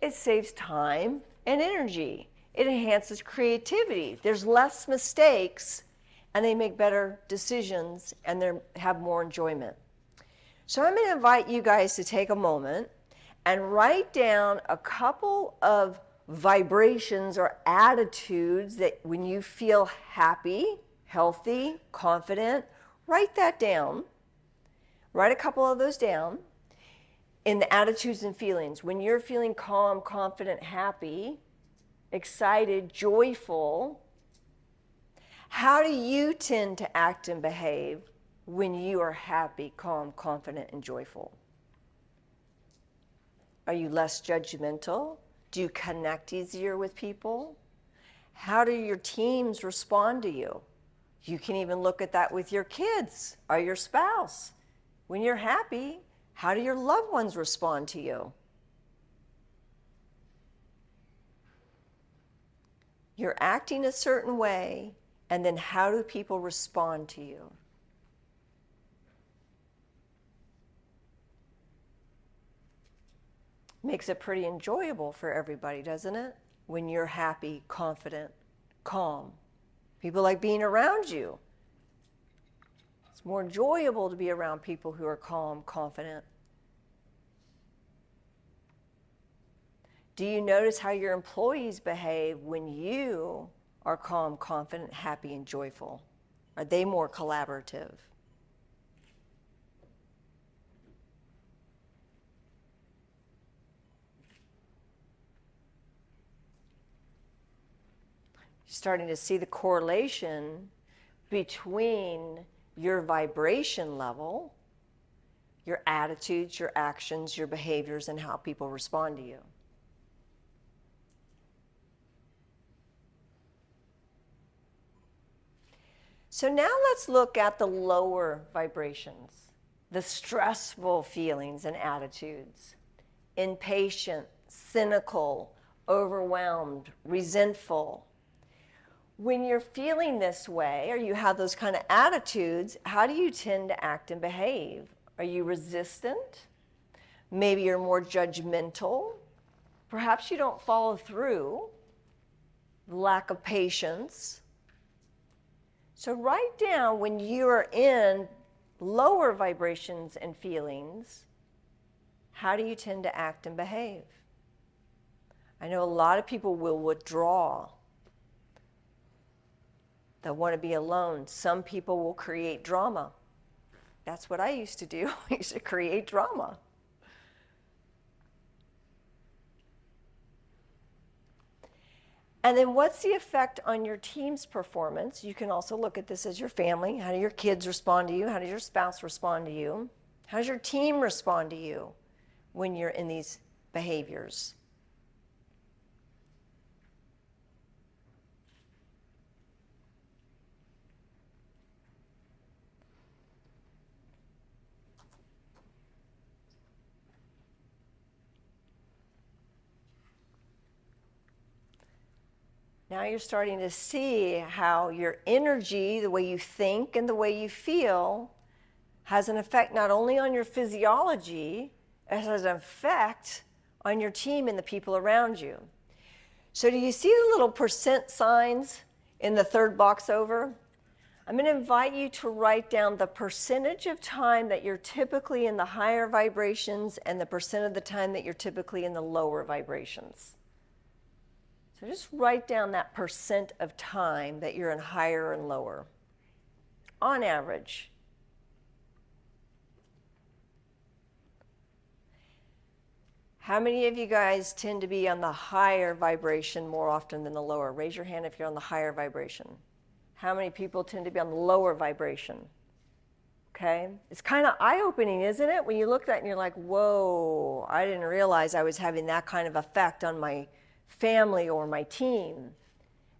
it saves time and energy. It enhances creativity. There's less mistakes, and they make better decisions, and they have more enjoyment. So I'm going to invite you guys to take a moment and write down a couple of vibrations or attitudes that when you feel happy, healthy, confident, write that down. Write a couple of those down in the attitudes and feelings. When you're feeling calm, confident, happy, excited, joyful, how do you tend to act and behave when you are happy, calm, confident, and joyful? Are you less judgmental? Do you connect easier with people? How do your teams respond to you? You can even look at that with your kids or your spouse. When you're happy, how do your loved ones respond to you? You're acting a certain way, and then how do people respond to you? Makes it pretty enjoyable for everybody, doesn't it? When you're happy, confident, calm. People like being around you. It's more enjoyable to be around people who are calm, confident. Do you notice how your employees behave when you are calm, confident, happy, and joyful? Are they more collaborative? Starting to see the correlation between your vibration level, your attitudes, your actions, your behaviors, and how people respond to you. So now let's look at the lower vibrations, the stressful feelings and attitudes. Impatient, cynical, overwhelmed, resentful. When you're feeling this way, or you have those kind of attitudes, how do you tend to act and behave? Are you resistant? Maybe you're more judgmental. Perhaps you don't follow through. Lack of patience. So write down when you are in lower vibrations and feelings, how do you tend to act and behave? I know a lot of people will withdraw. They'll want to be alone. Some people will create drama. That's what I used to do. I used to create drama. And then what's the effect on your team's performance? You can also look at this as your family. How do your kids respond to you? How does your spouse respond to you? How does your team respond to you when you're in these behaviors? Now you're starting to see how your energy, the way you think and the way you feel, has an effect not only on your physiology, it has an effect on your team and the people around you. So do you see the little percent signs in the third box over? I'm going to invite you to write down the percentage of time that you're typically in the higher vibrations and the percent of the time that you're typically in the lower vibrations. So just write down that percent of time that you're in higher and lower, on average. How many of you guys tend to be on the higher vibration more often than the lower? Raise your hand if you're on the higher vibration. How many people tend to be on the lower vibration? Okay? It's kind of eye-opening, isn't it? When you look at that and you're like, whoa, I didn't realize I was having that kind of effect on my family or my team.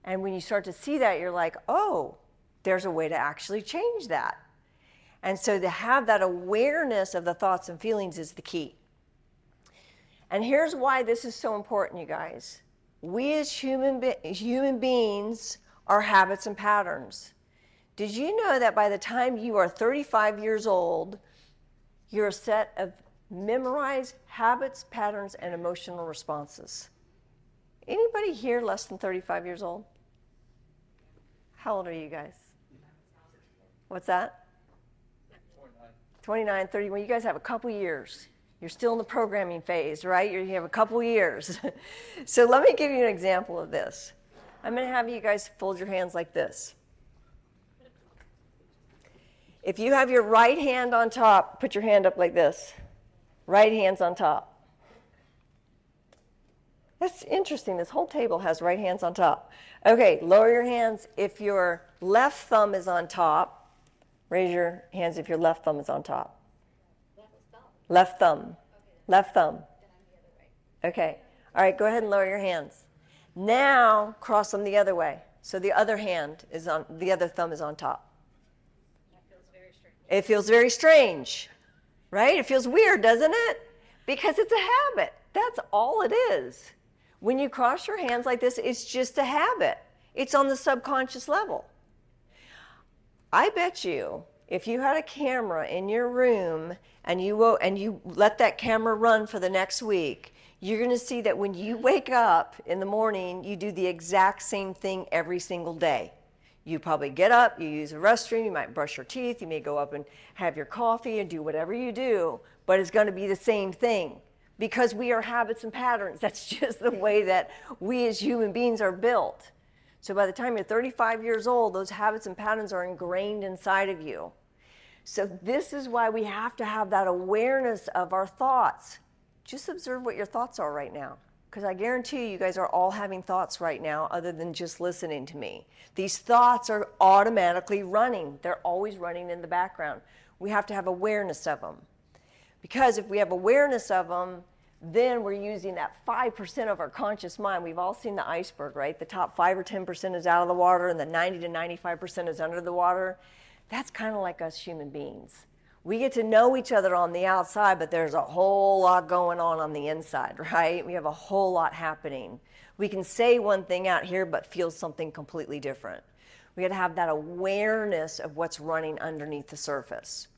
And when you start to see that, you're like, oh, there's a way to actually change that. And so to have that awareness of the thoughts and feelings is the key. And here's why this is so important, you guys. We as human beings are habits and patterns. Did you know that by the time you are 35 years old, you're a set of memorized habits, patterns, and emotional responses? Anybody here less than 35 years old? How old are you guys? What's that? 29, 30. Well, you guys have a couple years. You're still in the programming phase, right? You have a couple years. So let me give you an example of this. I'm going to have you guys fold your hands like this. If you have your right hand on top, put your hand up like this. Right hand's on top. That's interesting. This whole table has right hands on top. Okay, lower your hands if your left thumb is on top. Raise your hands if your left thumb is on top. Left thumb. Okay. Left thumb. Okay. All right, go ahead and lower your hands. Now cross them the other way. So the other hand is on, the other thumb is on top. That feels very strange. It feels very strange, right? It feels weird, doesn't it? Because it's a habit. That's all it is. When you cross your hands like this, it's just a habit. It's on the subconscious level. I bet you if you had a camera in your room and you let that camera run for the next week, you're going to see that when you wake up in the morning, you do the exact same thing every single day. You probably get up, you use a restroom, you might brush your teeth, you may go up and have your coffee and do whatever you do, but it's going to be the same thing because we are habits and patterns. That's just the way that we as human beings are built. So by the time you're 35 years old, those habits and patterns are ingrained inside of you. So this is why we have to have that awareness of our thoughts. Just observe what your thoughts are right now. Because I guarantee you guys are all having thoughts right now other than just listening to me. These thoughts are automatically running. They're always running in the background. We have to have awareness of them. Because if we have awareness of them, then we're using that 5% of our conscious mind. We've all seen the iceberg, right? The top 5 or 10% is out of the water and the 90 to 95% is under the water. That's kind of like us human beings. We get to know each other on the outside, but there's a whole lot going on the inside, right? We have a whole lot happening. We can say one thing out here, but feel something completely different. We got to have that awareness of what's running underneath the surface.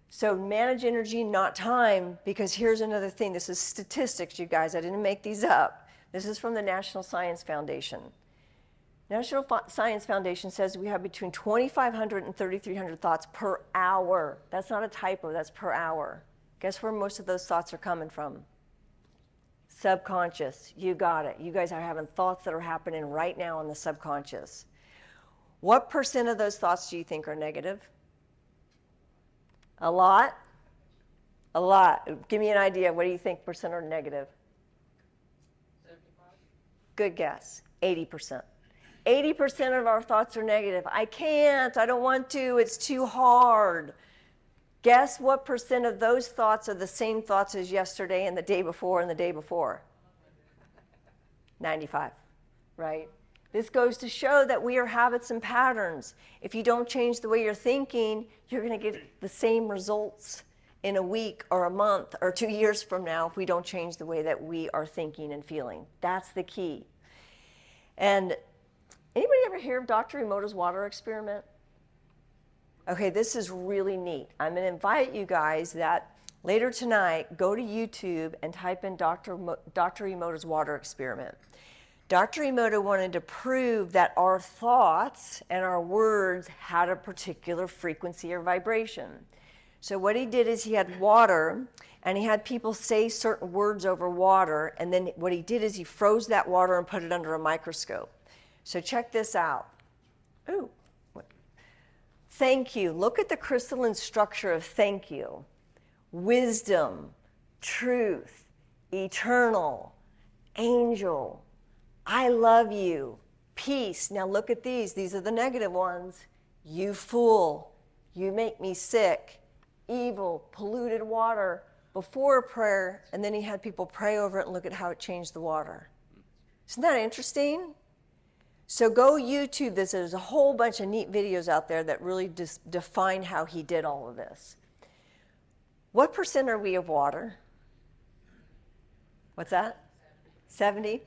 So manage energy, not time, because here's another thing. This is statistics, you guys. I didn't make these up. This is from the National Science Foundation. National Science Foundation says we have between 2,500 and 3,300 thoughts per hour. That's not a typo, that's per hour. Guess where most of those thoughts are coming from? Subconscious. You got it. You guys are having thoughts that are happening right now in the subconscious. What percent of those thoughts do you think are negative? A lot? A lot. Give me an idea. What do you think percent are negative? 75? Good guess. 80%. 80% of our thoughts are negative. I can't, I don't want to, it's too hard. Guess what percent of those thoughts are the same thoughts as yesterday and the day before and the day before? 95, right? This goes to show that we are habits and patterns. If you don't change the way you're thinking, you're going to get the same results in a week or a month or 2 years from now if we don't change the way that we are thinking and feeling. That's the key. And anybody ever hear of Dr. Emoto's water experiment? Okay, this is really neat. I'm going to invite you guys that later tonight, go to YouTube and type in Dr. Emoto's water experiment. Dr. Emoto wanted to prove that our thoughts and our words had a particular frequency or vibration. So what he did is he had water, and he had people say certain words over water, and then what he did is he froze that water and put it under a microscope. So check this out. Ooh. Thank you. Look at the crystalline structure of thank you. Wisdom, truth, eternal, angel, I love you, peace. Now look at these. These are the negative ones. You fool. You make me sick. Evil, polluted water. Before a prayer, and then he had people pray over it and look at how it changed the water. Isn't that interesting? So go YouTube this. There's a whole bunch of neat videos out there that really define how he did all of this. What percent are we of water? What's that? 70?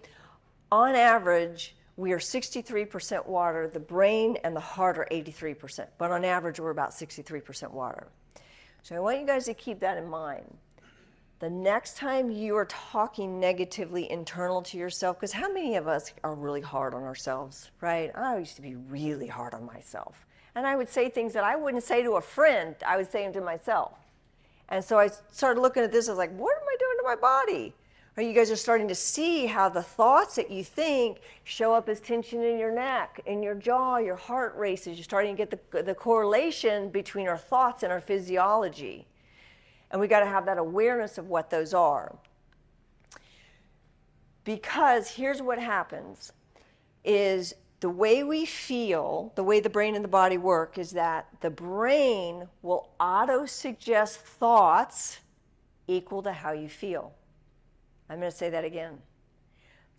On average, we are 63% water. The brain and the heart are 83%. But on average, we're about 63% water. So I want you guys to keep that in mind. The next time you are talking negatively internal to yourself, because how many of us are really hard on ourselves, right? I used to be really hard on myself. And I would say things that I wouldn't say to a friend, I would say them to myself. And so I started looking at this, I was like, what am I doing to my body? Or you guys are starting to see how the thoughts that you think show up as tension in your neck, in your jaw, your heart races. You're starting to get the correlation between our thoughts and our physiology. And we got to have that awareness of what those are. Because here's what happens, is the way we feel, the way the brain and the body work, is that the brain will auto-suggest thoughts equal to how you feel. I'm going to say that again.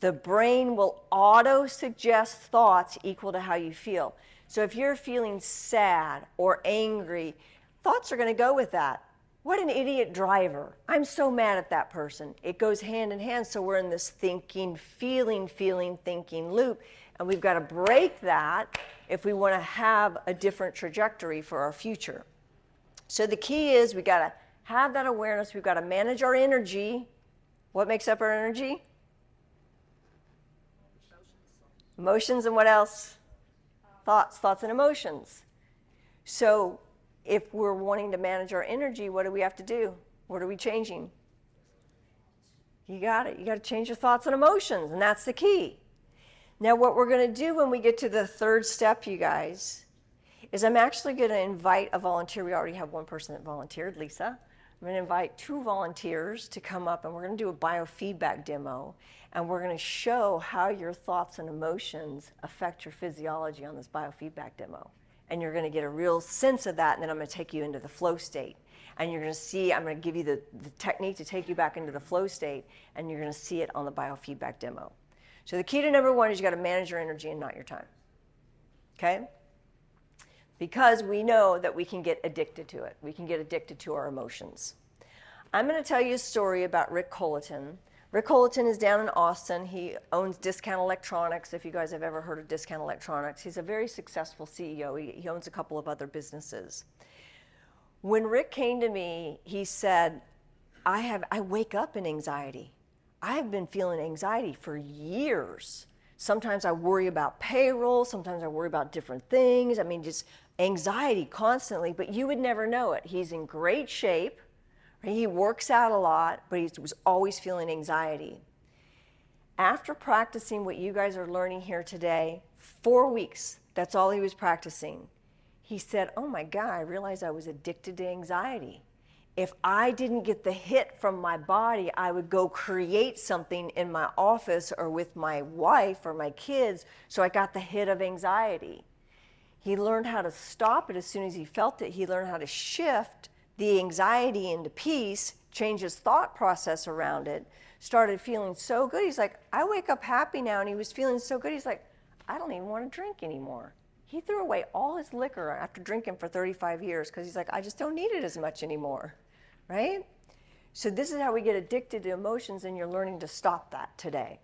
The brain will auto-suggest thoughts equal to how you feel. So if you're feeling sad or angry, thoughts are going to go with that. What an idiot driver. I'm so mad at that person. It goes hand in hand, so we're in this thinking, feeling, thinking loop, and we've got to break that if we want to have a different trajectory for our future. So the key is we've got to have that awareness. We've got to manage our energy. What makes up our energy? Emotions and what else? Thoughts and emotions. So if we're wanting to manage our energy, what do we have to do? What are we changing? You got it. You got to change your thoughts and emotions, and that's the key. Now what we're going to do when we get to the third step, you guys, is I'm actually going to invite a volunteer. We already have one person that volunteered, Lisa. I'm going to invite 2 volunteers to come up, and we're going to do a biofeedback demo, and we're going to show how your thoughts and emotions affect your physiology on this biofeedback demo. And you're going to get a real sense of that, and then I'm going to take you into the flow state. And you're going to see, I'm going to give you the technique to take you back into the flow state, and you're going to see it on the biofeedback demo. So the key to number 1 is you got to manage your energy and not your time. Okay? Because we know that we can get addicted to it. We can get addicted to our emotions. I'm going to tell you a story about Rick Colleton. Rick Colleton is down in Austin. He owns Discount Electronics, if you guys have ever heard of Discount Electronics. He's a very successful CEO. He owns a couple of other businesses. When Rick came to me, he said, I wake up in anxiety. I have been feeling anxiety for years. Sometimes I worry about payroll. Sometimes I worry about different things. I mean, just anxiety constantly, but you would never know it. He's in great shape. He works out a lot, but he was always feeling anxiety. After practicing what you guys are learning here today, 4 weeks, that's all he was practicing. He said, oh my God, I realized I was addicted to anxiety. If I didn't get the hit from my body, I would go create something in my office or with my wife or my kids, so I got the hit of anxiety. He learned how to stop it as soon as he felt it. He learned how to shift the anxiety into peace, change his thought process around it, started feeling so good. He's like, I wake up happy now, and he was feeling so good. He's like, I don't even want to drink anymore. He threw away all his liquor after drinking for 35 years because he's like, I just don't need it as much anymore, right? So this is how we get addicted to emotions, and you're learning to stop that today.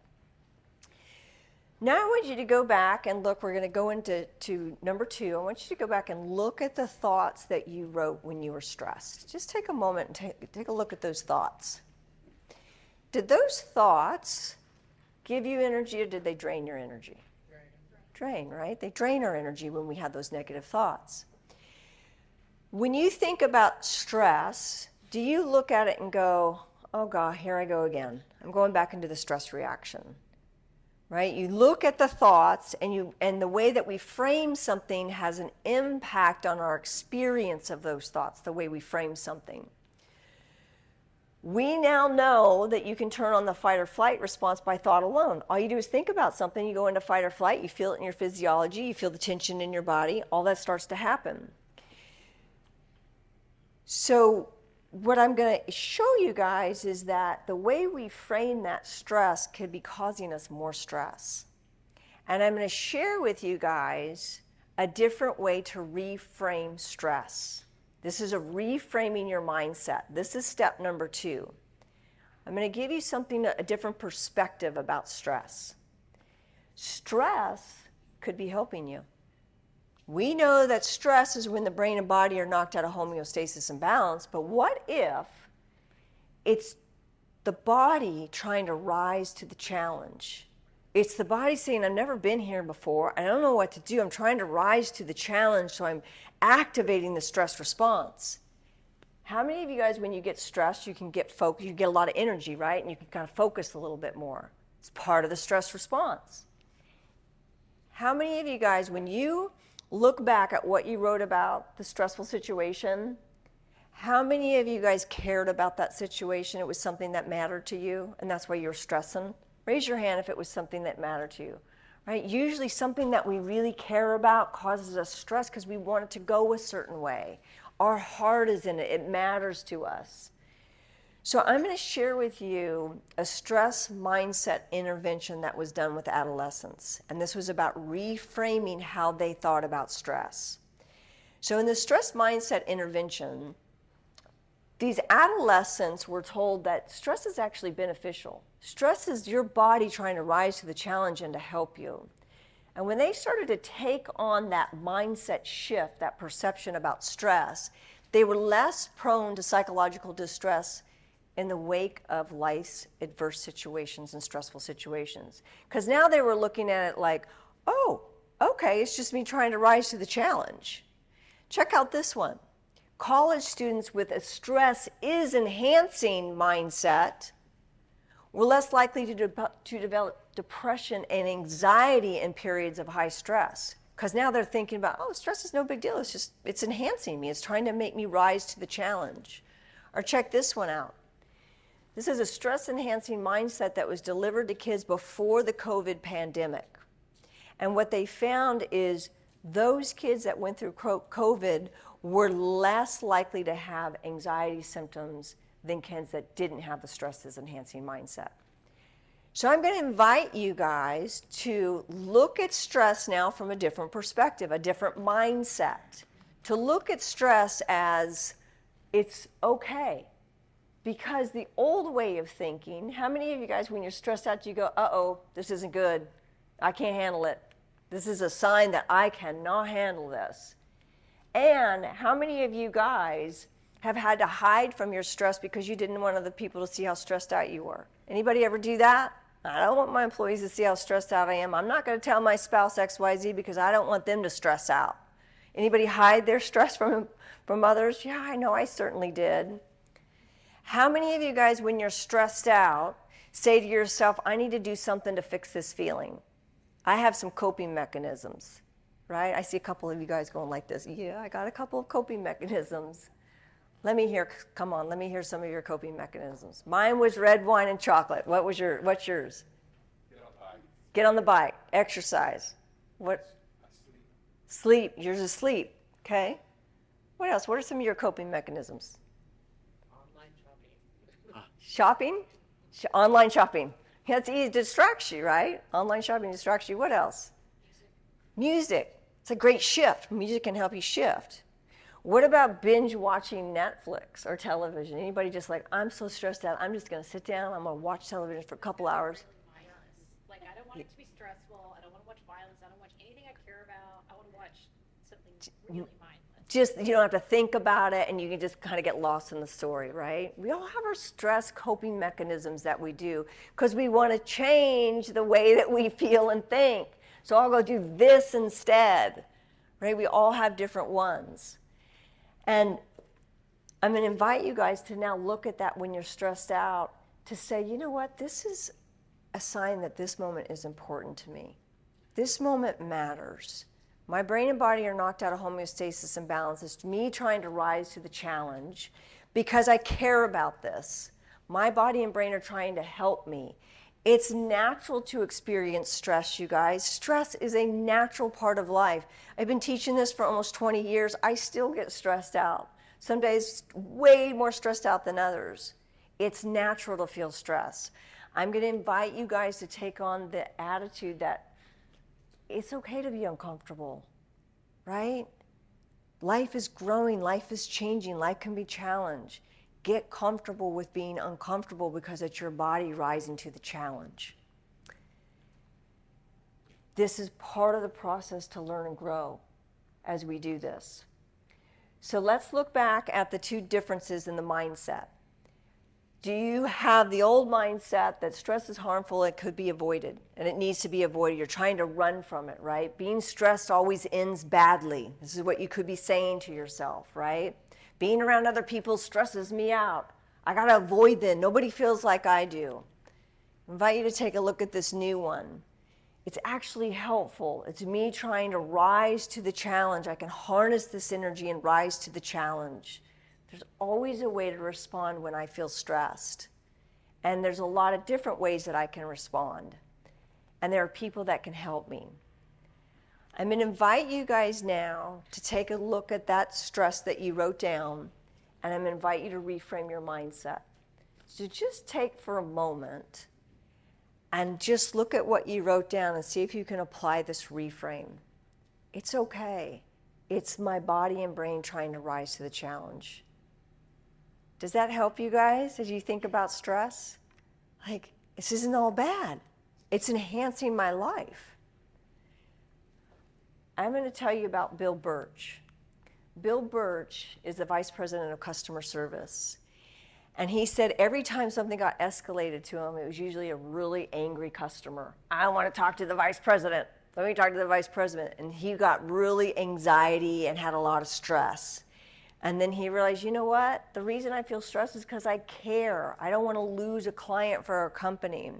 Now I want you to go back and look. We're going to go into number 2. I want you to go back and look at the thoughts that you wrote when you were stressed. Just take a moment and take a look at those thoughts. Did those thoughts give you energy or did they drain your energy? Drain, right? They drain our energy when we have those negative thoughts. When you think about stress, do you look at it and go, oh God, here I go again. I'm going back into the stress reaction. Right? You look at the thoughts and the way that we frame something has an impact on our experience of those thoughts, the way we frame something. We now know that you can turn on the fight or flight response by thought alone. All you do is think about something, you go into fight or flight, you feel it in your physiology, you feel the tension in your body, all that starts to happen. So what I'm going to show you guys is that the way we frame that stress could be causing us more stress. And I'm going to share with you guys a different way to reframe stress. This is a reframing your mindset. This is step number 2. I'm going to give you a different perspective about stress. Stress could be helping you. We know that stress is when the brain and body are knocked out of homeostasis and balance, but what if it's the body trying to rise to the challenge? It's the body saying, I've never been here before, I don't know what to do, I'm trying to rise to the challenge, so I'm activating the stress response. How many of you guys, when you get stressed, you can get focused, you get a lot of energy, right? And you can kind of focus a little bit more. It's part of the stress response. How many of you guys, when you look back at what you wrote about the stressful situation, how many of you guys cared about that situation? It was something that mattered to you, and that's why you were stressing. Raise your hand if it was something that mattered to you. Right? Usually something that we really care about causes us stress because we want it to go a certain way. Our heart is in it. It matters to us. So I'm going to share with you a stress mindset intervention that was done with adolescents. And this was about reframing how they thought about stress. So in the stress mindset intervention, these adolescents were told that stress is actually beneficial. Stress is your body trying to rise to the challenge and to help you. And when they started to take on that mindset shift, that perception about stress, they were less prone to psychological distress in the wake of life's adverse situations and stressful situations. Because now they were looking at it like, oh, okay, it's just me trying to rise to the challenge. Check out this one. College students with a stress is enhancing mindset were less likely to develop depression and anxiety in periods of high stress. Because now they're thinking about, oh, stress is no big deal. It's enhancing me. It's trying to make me rise to the challenge. Or check this one out. This is a stress-enhancing mindset that was delivered to kids before the COVID pandemic. And what they found is those kids that went through COVID were less likely to have anxiety symptoms than kids that didn't have the stress-enhancing mindset. So I'm going to invite you guys to look at stress now from a different perspective, a different mindset. To look at stress as it's okay. Because the old way of thinking, how many of you guys, when you're stressed out, you go, uh-oh, this isn't good. I can't handle it. This is a sign that I cannot handle this. And how many of you guys have had to hide from your stress because you didn't want other people to see how stressed out you were? Anybody ever do that? I don't want my employees to see how stressed out I am. I'm not going to tell my spouse XYZ because I don't want them to stress out. Anybody hide their stress from others? Yeah, I know I certainly did. How many of you guys, when you're stressed out, say to yourself, I need to do something to fix this feeling? I have some coping mechanisms, right? I see a couple of you guys going like this. Yeah, I got a couple of coping mechanisms. Let me hear some of your coping mechanisms. Mine was red wine and chocolate. What's yours? Get on the bike. Get on the bike. Exercise. What? Sleep. Yours is sleep. Okay. What else? What are some of your coping mechanisms? Shopping? Online shopping. That's easy to distract you, right? Online shopping distracts you. What else? Music. It's a great shift. Music can help you shift. What about binge watching Netflix or television? Anybody just like, I'm so stressed out, I'm just going to sit down, I'm going to watch television for a couple hours? Like, I don't want it to be stressful. I don't want to watch violence. I don't watch anything I care about. I want to watch something really mindless. Just, you don't have to think about it, and you can just kind of get lost in the story, right? We all have our stress coping mechanisms that we do because we want to change the way that we feel and think. So I'll go do this instead, right? We all have different ones. And I'm going to invite you guys to now look at that when you're stressed out, to say, you know what, this is a sign that this moment is important to me. This moment matters. My brain and body are knocked out of homeostasis and balance. It's me trying to rise to the challenge because I care about this. My body and brain are trying to help me. It's natural to experience stress, you guys. Stress is a natural part of life. I've been teaching this for almost 20 years. I still get stressed out. Some days way more stressed out than others. It's natural to feel stress. I'm going to invite you guys to take on the attitude that it's okay to be uncomfortable, right? Life is growing, life is changing, life can be challenged. Get comfortable with being uncomfortable because it's your body rising to the challenge. This is part of the process to learn and grow as we do this. So let's look back at the two differences in the mindset. Do you have the old mindset that stress is harmful, it could be avoided, and it needs to be avoided? You're trying to run from it, right? Being stressed always ends badly. This is what you could be saying to yourself, right? Being around other people stresses me out. I got to avoid them. Nobody feels like I do. I invite you to take a look at this new one. It's actually helpful. It's me trying to rise to the challenge. I can harness this energy and rise to the challenge. There's always a way to respond when I feel stressed. And there's a lot of different ways that I can respond. And there are people that can help me. I'm going to invite you guys now to take a look at that stress that you wrote down, and I'm going to invite you to reframe your mindset. So just take for a moment and just look at what you wrote down and see if you can apply this reframe. It's okay. It's my body and brain trying to rise to the challenge. Does that help you guys as you think about stress? Like, this isn't all bad. It's enhancing my life. I'm going to tell you about Bill Birch. Bill Birch is the Vice President of Customer Service. And he said every time something got escalated to him, it was usually a really angry customer. I want to talk to the Vice President. Let me talk to the Vice President. And he got really anxiety and had a lot of stress. And then he realized, you know what? The reason I feel stressed is because I care. I don't want to lose a client for our company.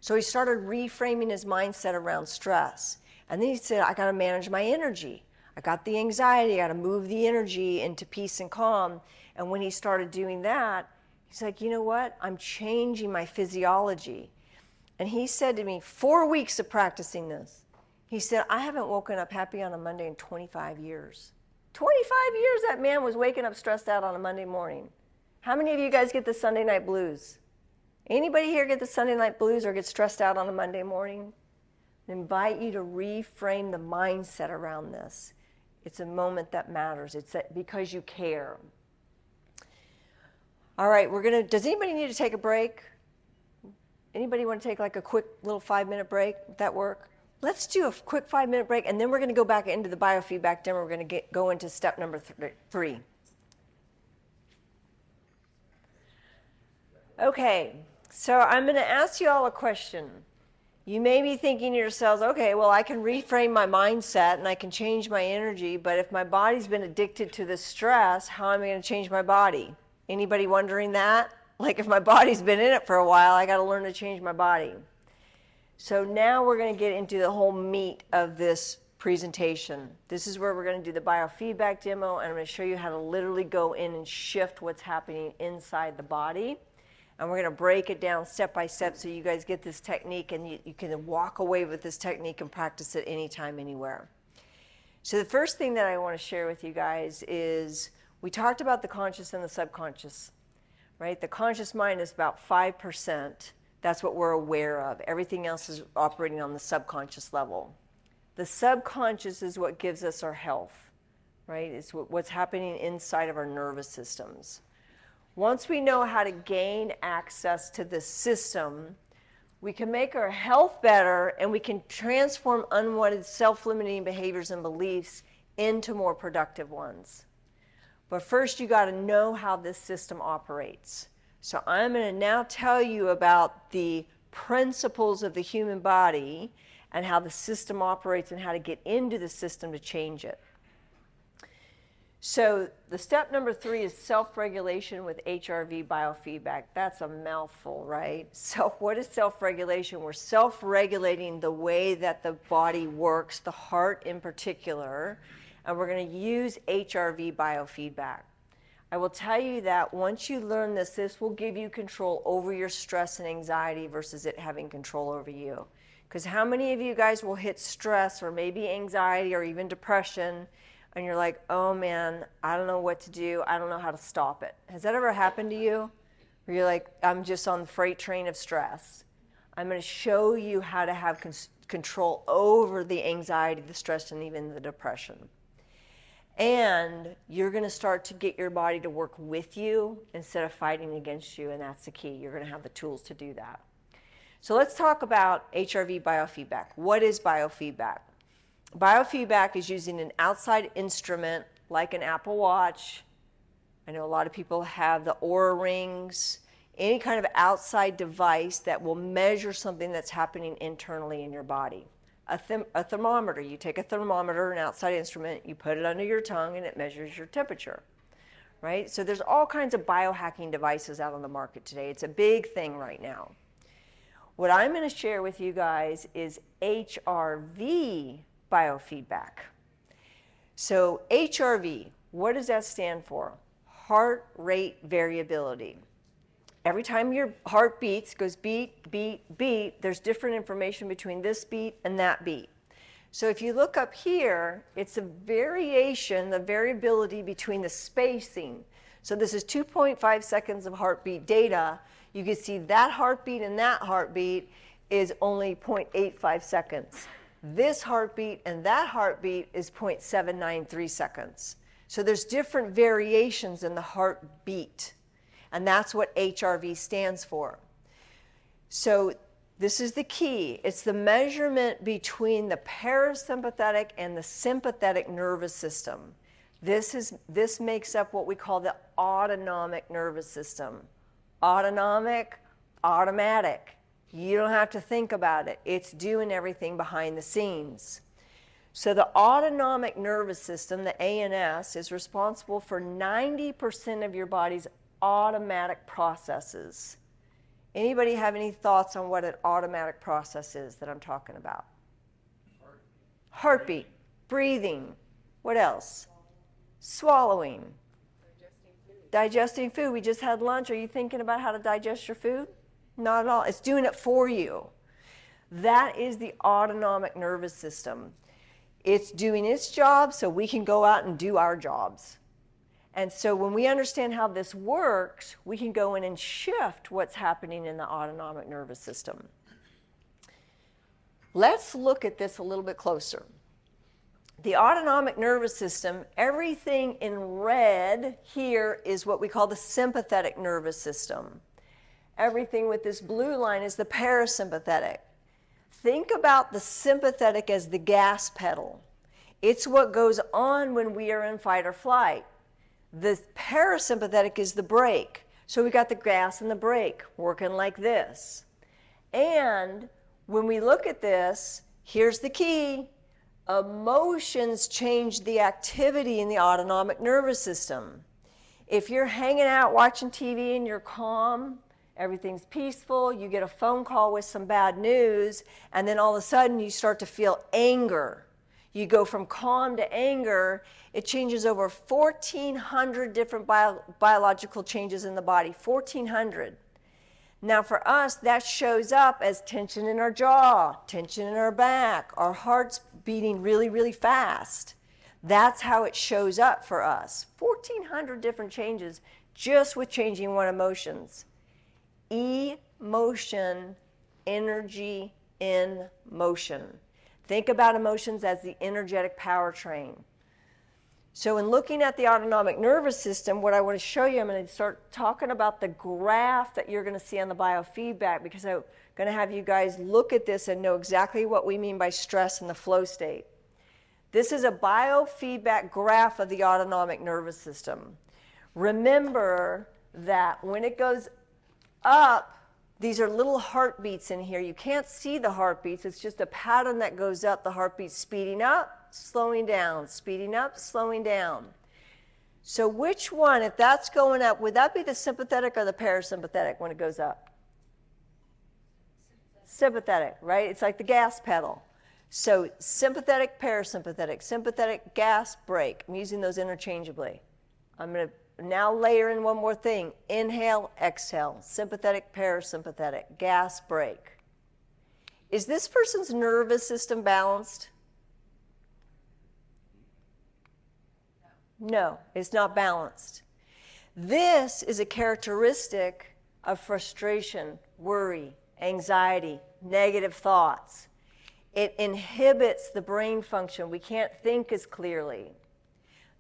So he started reframing his mindset around stress. And then he said, I got to manage my energy. I got the anxiety. I got to move the energy into peace and calm. And when he started doing that, he's like, you know what? I'm changing my physiology. And he said to me, 4 weeks of practicing this, he said, I haven't woken up happy on a Monday in 25 years. 25 years that man was waking up stressed out on a Monday morning. How many of you guys get the Sunday night blues? Anybody here get the Sunday night blues or get stressed out on a Monday morning? I invite you to reframe the mindset around this. It's a moment that matters. It's because you care. All right, does anybody need to take a break? Anybody want to take like a quick little 5-minute break? Would that work? Let's do a quick 5-minute break, and then we're going to go back into the biofeedback demo. We're going to go into step number 3. Okay, so I'm going to ask you all a question. You may be thinking to yourselves, okay, well, I can reframe my mindset and I can change my energy, but if my body's been addicted to the stress, how am I going to change my body? Anybody wondering that? Like if my body's been in it for a while, I got to learn to change my body. So now we're going to get into the whole meat of this presentation. This is where we're going to do the biofeedback demo, and I'm going to show you how to literally go in and shift what's happening inside the body. And we're going to break it down step by step so you guys get this technique and you can walk away with this technique and practice it anytime, anywhere. So the first thing that I want to share with you guys is we talked about the conscious and the subconscious, right? The conscious mind is about 5%. That's what we're aware of. Everything else is operating on the subconscious level. The subconscious is what gives us our health, right? It's what's happening inside of our nervous systems. Once we know how to gain access to this system, We can make our health better, and we can transform unwanted self-limiting behaviors and beliefs into more productive ones. But first, you got to know how this system operates. So I'm going to now tell you about the principles of the human body and how the system operates and how to get into the system to change it. So the step number 3 is self-regulation with HRV biofeedback. That's a mouthful, right? So what is self-regulation? We're self-regulating the way that the body works, the heart in particular, and we're going to use HRV biofeedback. I will tell you that once you learn this, this will give you control over your stress and anxiety versus it having control over you. Because how many of you guys will hit stress or maybe anxiety or even depression, and you're like, oh man, I don't know what to do. I don't know how to stop it. Has that ever happened to you? Where you're like, I'm just on the freight train of stress. I'm going to show you how to have control over the anxiety, the stress, and even the depression. And you're going to start to get your body to work with you instead of fighting against you, and that's the key. You're going to have the tools to do that. So let's talk about HRV biofeedback. What is biofeedback? Biofeedback is using an outside instrument like an Apple Watch. I know a lot of people have the Oura rings, any kind of outside device that will measure something that's happening internally in your body. A thermometer, you take a thermometer, an outside instrument, you put it under your tongue and it measures your temperature, right? So there's all kinds of biohacking devices out on the market today. It's a big thing right now. What I'm going to share with you guys is HRV biofeedback. So HRV, what does that stand for? Heart rate variability. Every time your heart beats, goes beat, beat, beat, there's different information between this beat and that beat. So if you look up here, it's a variation, the variability between the spacing. So this is 2.5 seconds of heartbeat data. You can see that heartbeat and that heartbeat is only 0.85 seconds. This heartbeat and that heartbeat is 0.793 seconds. So there's different variations in the heartbeat. And that's what HRV stands for. So this is the key. It's the measurement between the parasympathetic and the sympathetic nervous system. This makes up what we call the autonomic nervous system. Autonomic, automatic. You don't have to think about it. It's doing everything behind the scenes. So the autonomic nervous system, the ANS, is responsible for 90% of your body's automatic processes. Anybody have any thoughts on what an automatic process is that I'm talking about? Heartbeat, breathing. What else? Swallowing. Digesting food. We just had lunch. Are you thinking about how to digest your food? Not at all. It's doing it for you. That is the autonomic nervous system. It's doing its job so we can go out and do our jobs. And so when we understand how this works, we can go in and shift what's happening in the autonomic nervous system. Let's look at this a little bit closer. The autonomic nervous system, everything in red here is what we call the sympathetic nervous system. Everything with this blue line is the parasympathetic. Think about the sympathetic as the gas pedal. It's what goes on when we are in fight or flight. The parasympathetic is the brake. So we got the gas and the brake working like this. And when we look at this, here's the key. Emotions change the activity in the autonomic nervous system. If you're hanging out watching TV and you're calm, everything's peaceful, you get a phone call with some bad news, and then all of a sudden you start to feel anger. You go from calm to anger. It changes over 1,400 different biological changes in the body, 1,400. Now for us, that shows up as tension in our jaw, tension in our back, our heart's beating really, really fast. That's how it shows up for us. 1,400 different changes just with changing one emotions. Emotion, energy in motion. Think about emotions as the energetic powertrain. So in looking at the autonomic nervous system, what I want to show you, I'm going to start talking about the graph that you're going to see on the biofeedback, because I'm going to have you guys look at this and know exactly what we mean by stress in the flow state. This is a biofeedback graph of the autonomic nervous system. Remember that when it goes up, these are little heartbeats in here. You can't see the heartbeats. It's just a pattern that goes up, the heartbeat speeding up, slowing down, speeding up, slowing down. So which one, if that's going up, would that be the sympathetic or the parasympathetic when it goes up? Sympathetic, right? It's like the gas pedal. So sympathetic, parasympathetic, sympathetic, gas, brake. I'm using those interchangeably. I'm going to now layer in one more thing. Inhale, exhale, sympathetic, parasympathetic, gas, brake. Is this person's nervous system balanced? No, it's not balanced. This is a characteristic of frustration, worry, anxiety, negative thoughts. It inhibits the brain function. We can't think as clearly.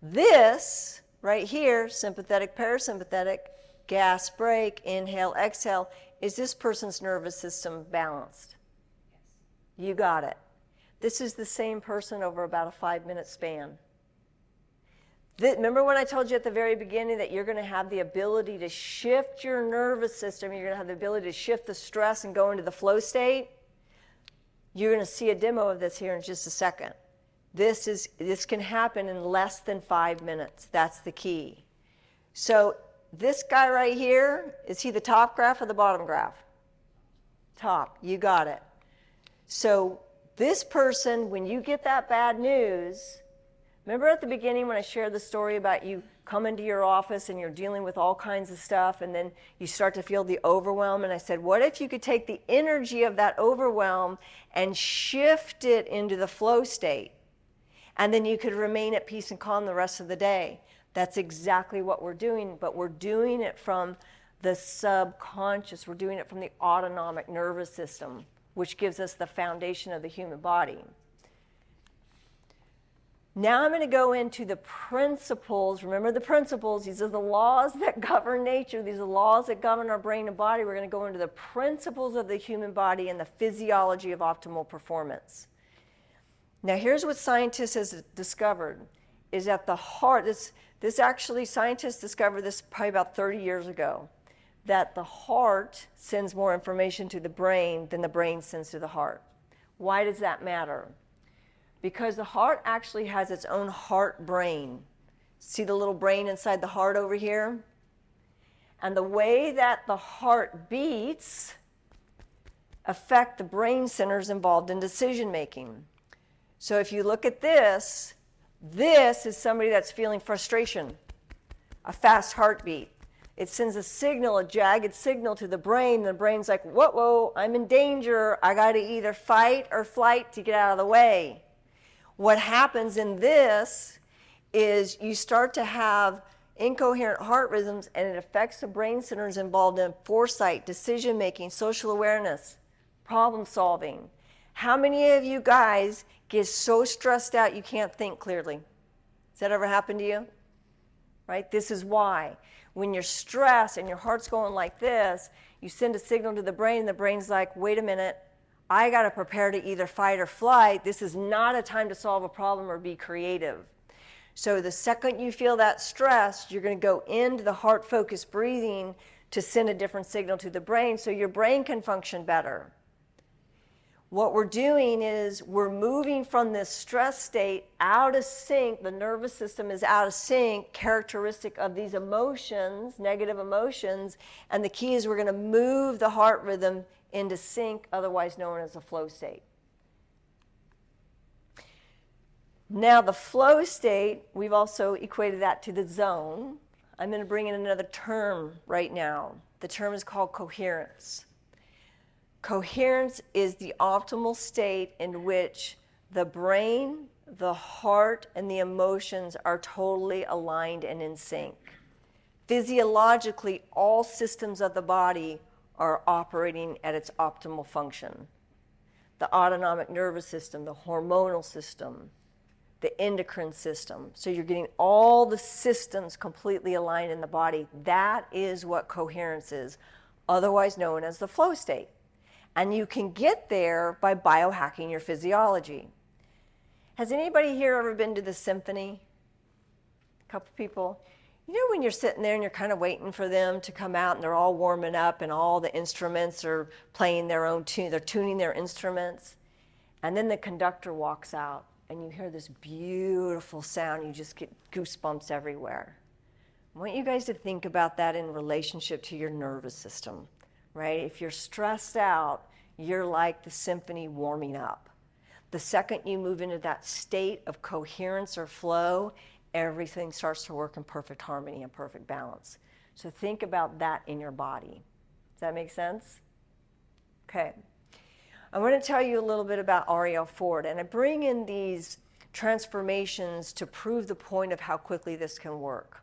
This right here, sympathetic, parasympathetic, gas, brake, inhale, exhale, is this person's nervous system balanced? Yes. You got it. This is the same person over about a 5-minute span. Remember when I told you at the very beginning that you're going to have the ability to shift your nervous system, you're going to have the ability to shift the stress and go into the flow state? You're going to see a demo of this here in just a second. This can happen in less than 5 minutes. That's the key. So this guy right here, is he the top graph or the bottom graph? Top. You got it. So this person, when you get that bad news, remember at the beginning when I shared the story about you come into your office and you're dealing with all kinds of stuff and then you start to feel the overwhelm, and I said, what if you could take the energy of that overwhelm and shift it into the flow state? And then you could remain at peace and calm the rest of the day. That's exactly what we're doing, but we're doing it from the subconscious. We're doing it from the autonomic nervous system, which gives us the foundation of the human body. Now I'm going to go into the principles. Remember the principles. These are the laws that govern nature. These are the laws that govern our brain and body. We're going to go into the principles of the human body and the physiology of optimal performance. Now here's what scientists have discovered, is that the heart, this actually, scientists discovered this probably about 30 years ago, that the heart sends more information to the brain than the brain sends to the heart. Why does that matter? Because the heart actually has its own heart brain. See the little brain inside the heart over here? And the way that the heart beats affect the brain centers involved in decision making. So if you look at this, this is somebody that's feeling frustration, a fast heartbeat. It sends a signal, a jagged signal to the brain. And the brain's like, whoa, I'm in danger. I got to either fight or flight to get out of the way. What happens in this is you start to have incoherent heart rhythms, and it affects the brain centers involved in foresight, decision making, social awareness, problem solving. How many of you guys get so stressed out you can't think clearly? Has that ever happened to you? Right? This is why. When you're stressed and your heart's going like this, you send a signal to the brain, and the brain's like, wait a minute, I got to prepare to either fight or flight. This is not a time to solve a problem or be creative. So the second you feel that stress, you're going to go into the heart-focused breathing to send a different signal to the brain so your brain can function better. What we're doing is we're moving from this stress state out of sync. The nervous system is out of sync, characteristic of these emotions, negative emotions, and the key is we're going to move the heart rhythm into sync, otherwise known as a flow state. Now the flow state, we've also equated that to the zone. I'm going to bring in another term right now. The term is called coherence. Coherence is the optimal state in which the brain, the heart, and the emotions are totally aligned and in sync. Physiologically, all systems of the body are operating at its optimal function. The autonomic nervous system, the hormonal system, the endocrine system. So you're getting all the systems completely aligned in the body. That is what coherence is, otherwise known as the flow state. And you can get there by biohacking your physiology. Has anybody here ever been to the symphony? A couple people? You know when you're sitting there and you're kind of waiting for them to come out and they're all warming up and all the instruments are playing their own tune, they're tuning their instruments, and then the conductor walks out and you hear this beautiful sound, you just get goosebumps everywhere. I want you guys to think about that in relationship to your nervous system, right? If you're stressed out, you're like the symphony warming up. The second you move into that state of coherence or flow, everything starts to work in perfect harmony and perfect balance. So think about that in your body. Does that make sense? Okay. I want to tell you a little bit about Arielle Ford, and I bring in these transformations to prove the point of how quickly this can work.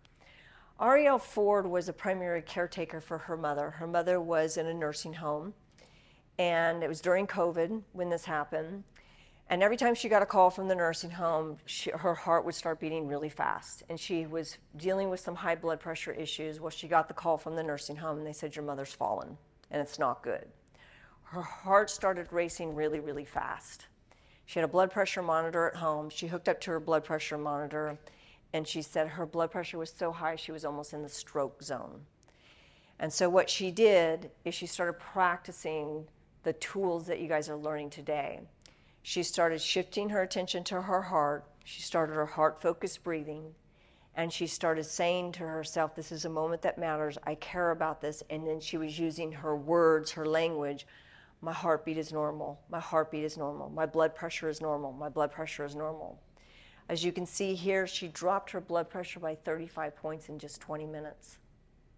Arielle Ford was a primary caretaker for her mother. Her mother was in a nursing home, and it was during COVID when this happened. And every time she got a call from the nursing home, her heart would start beating really fast. And she was dealing with some high blood pressure issues. Well, she got the call from the nursing home, and they said, your mother's fallen, and it's not good. Her heart started racing really, really fast. She had a blood pressure monitor at home. She hooked up to her blood pressure monitor, and she said her blood pressure was so high she was almost in the stroke zone. And so what she did is she started practicing the tools that you guys are learning today. She started shifting her attention to her heart. She started her heart-focused breathing, and she started saying to herself, this is a moment that matters. I care about this. And then she was using her words, her language. My heartbeat is normal. My heartbeat is normal. My blood pressure is normal. My blood pressure is normal. As you can see here, she dropped her blood pressure by 35 points in just 20 minutes.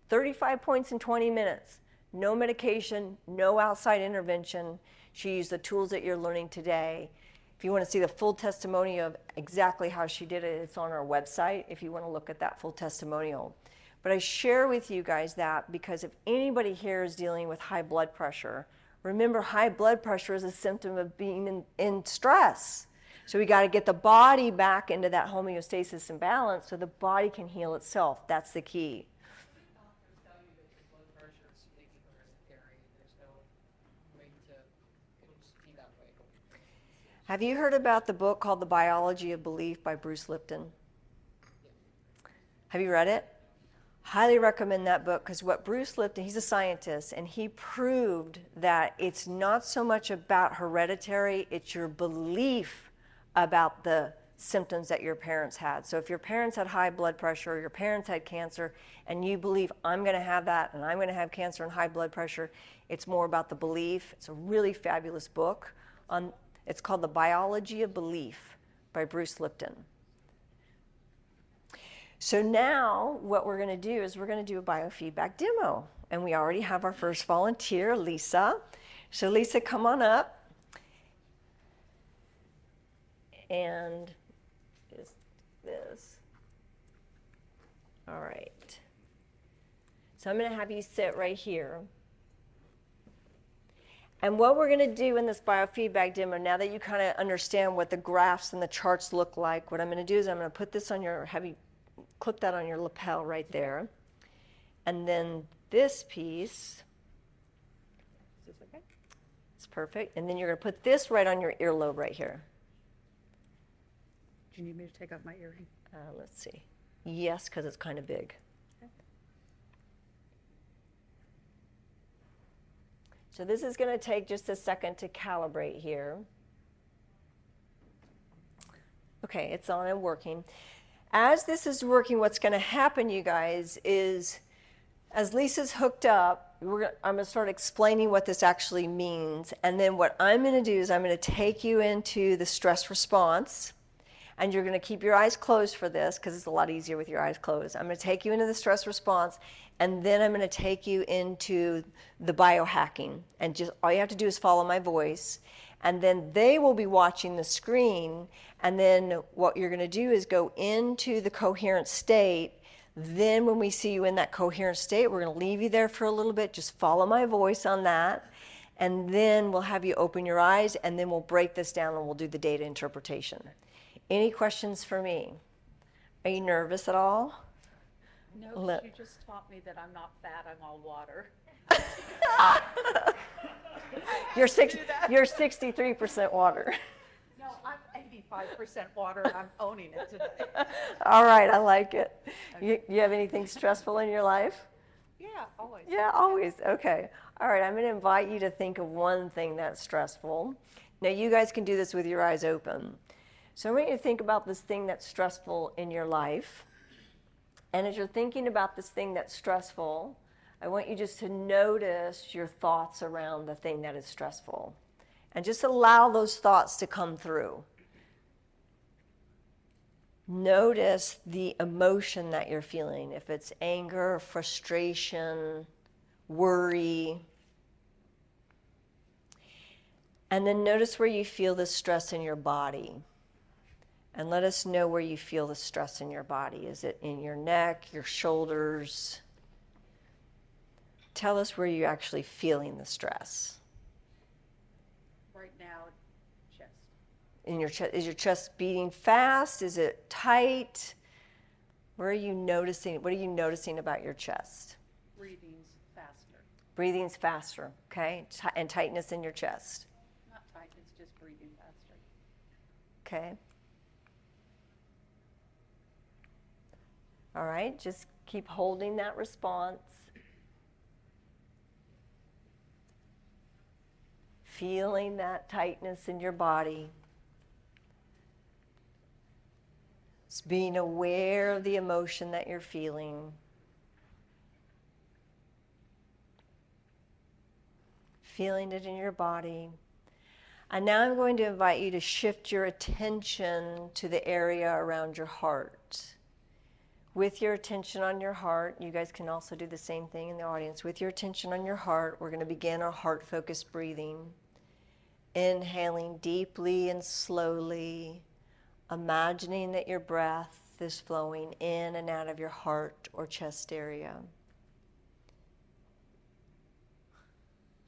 35 points in 20 minutes. No medication, no outside intervention. She used the tools that you're learning today. If you want to see the full testimony of exactly how she did it, it's on our website if you want to look at that full testimonial. But I share with you guys that because if anybody here is dealing with high blood pressure, remember high blood pressure is a symptom of being in stress. So we got to get the body back into that homeostasis and balance so the body can heal itself. That's the key. Doctors tell you that your blood pressure is hereditary. There's no way to, it'll just be that way. Have you heard about the book called The Biology of Belief by Bruce Lipton? Have you read it? Highly recommend that book because what Bruce Lipton, he's a scientist, and he proved that it's not so much about hereditary, it's your belief about the symptoms that your parents had. So if your parents had high blood pressure, or your parents had cancer, and you believe, I'm going to have that, and I'm going to have cancer and high blood pressure, it's more about the belief. It's a really fabulous book. It's called The Biology of Belief by Bruce Lipton. So now what we're going to do is we're going to do a biofeedback demo. And we already have our first volunteer, Lisa. So Lisa, come on up. And is this. All right. So I'm going to have you sit right here. And what we're going to do in this biofeedback demo, now that you kind of understand what the graphs and the charts look like, what I'm going to do is I'm going to put this on your, clip that on your lapel right there. And then this piece, is this okay? It's perfect. And then you're going to put this right on your earlobe right here. Do you need me to take off my earring? Let's see. Yes, because it's kind of big. Okay. So this is going to take just a second to calibrate here. Okay, it's on and working. As this is working, what's going to happen, you guys, is as Lisa's hooked up, I'm going to start explaining what this actually means. And then what I'm going to do is I'm going to take you into the stress response. And you're going to keep your eyes closed for this because it's a lot easier with your eyes closed. I'm going to take you into the stress response, and then I'm going to take you into the biohacking. And just all you have to do is follow my voice. And then they will be watching the screen. And then what you're going to do is go into the coherent state. Then when we see you in that coherent state, we're going to leave you there for a little bit. Just follow my voice on that. And then we'll have you open your eyes, and then we'll break this down and we'll do the data interpretation. Any questions for me? Are you nervous at all? No, Let- you just taught me that I'm not fat, I'm all water. You're 63% water. No, I'm 85% water and I'm owning it today. All right, I like it. You have anything stressful in your life? Yeah, always. Yeah, always. Okay. All right, I'm going to invite you to think of one thing that's stressful. Now, you guys can do this with your eyes open. So I want you to think about this thing that's stressful in your life. And as you're thinking about this thing that's stressful, I want you just to notice your thoughts around the thing that is stressful. And just allow those thoughts to come through. Notice the emotion that you're feeling. If it's anger, frustration, worry. And then notice where you feel the stress in your body. And let us know where you feel the stress in your body. Is it in your neck, your shoulders? Tell us where you're actually feeling the stress. Right now, chest. In your chest, is your chest beating fast? Is it tight? Where are you noticing? What are you noticing about your chest? Breathing's faster. Breathing's faster, okay? And tightness in your chest, Not tight, it's just breathing faster. okay? All right, just keep holding that response. Feeling that tightness in your body. Just being aware of the emotion that you're feeling. Feeling it in your body. And now I'm going to invite you to shift your attention to the area around your heart. With your attention on your heart, you guys can also do the same thing in the audience. With your attention on your heart, we're going to begin our heart-focused breathing. Inhaling deeply and slowly, imagining that your breath is flowing in and out of your heart or chest area.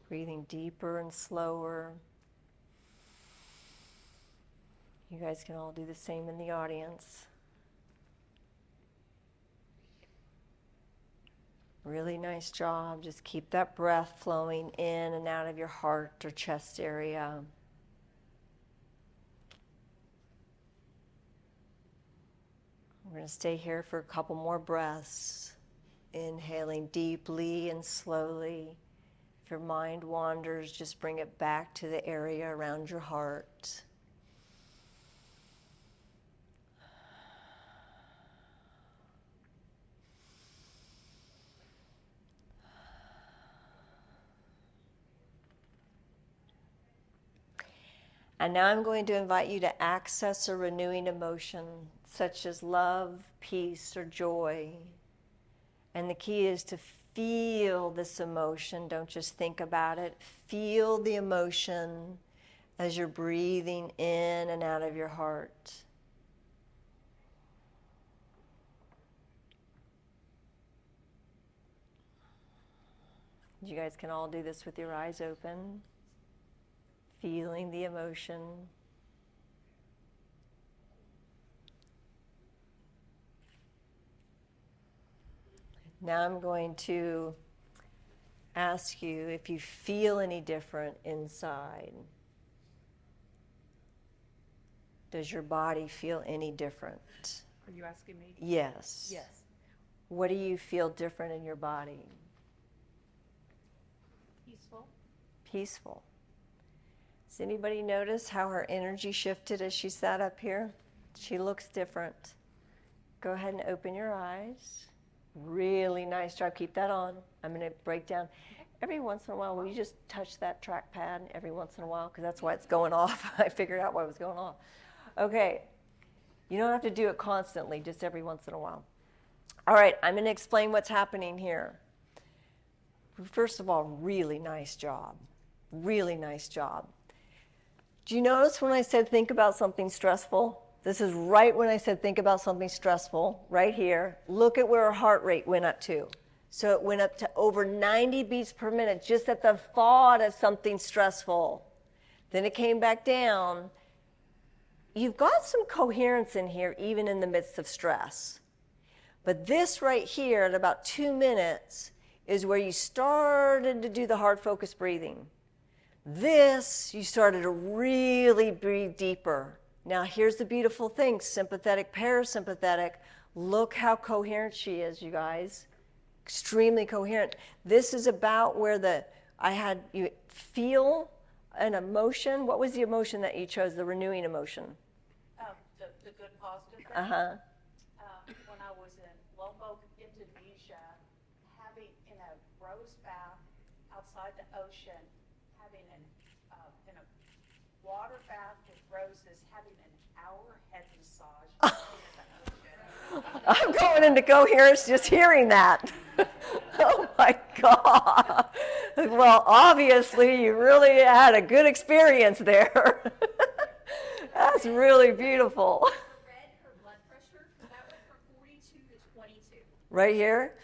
Breathing deeper and slower. You guys can all do the same in the audience. Really nice job. Just keep that breath flowing in and out of your heart or chest area. We're going to stay here for a couple more breaths. Inhaling deeply and slowly. If your mind wanders, just bring it back to the area around your heart. And now I'm going to invite you to access a renewing emotion, such as love, peace, or joy. And the key is to feel this emotion. Don't just think about it. Feel the emotion as you're breathing in and out of your heart. You guys can all do this with your eyes open. Feeling the emotion. Now I'm going to ask you if you feel any different inside. Does your body feel any different? Are you asking me? Yes. Yes. What do you feel different in your body? Peaceful. Peaceful. Does anybody notice how her energy shifted as she sat up here? She looks different. Go ahead and open your eyes. Really nice job. Keep that on. I'm going to break down. Every once in a while, will you just touch that trackpad every once in a while? Because that's why it's going off. I figured out why it was going off. Okay. You don't have to do it constantly, just every once in a while. All right, I'm going to explain what's happening here. First of all, really nice job. Really nice job. Do you notice when I said think about something stressful? This is right when I said think about something stressful, right here. Look at where our heart rate went up to. So it went up to over 90 beats per minute just at the thought of something stressful. Then it came back down you've got some coherence in here even in the midst of stress. But this right here at about 2 minutes is where you started to do the hard focus breathing. This, you started to really breathe deeper. Now here's the beautiful thing, sympathetic, parasympathetic. Look how coherent she is, you guys. Extremely coherent. This is about where you feel an emotion. What was the emotion that you chose, the renewing emotion? The good positive thing. Uh-huh. When I was in Lombok, Indonesia, having in a rose bath outside the ocean, having in a water bath with roses, having an hour head massage. I'm going into coherence just hearing that. Oh my God. Well, obviously you really had a good experience there. That's really beautiful. Red, her blood pressure, that went from 42 to 22. Right here?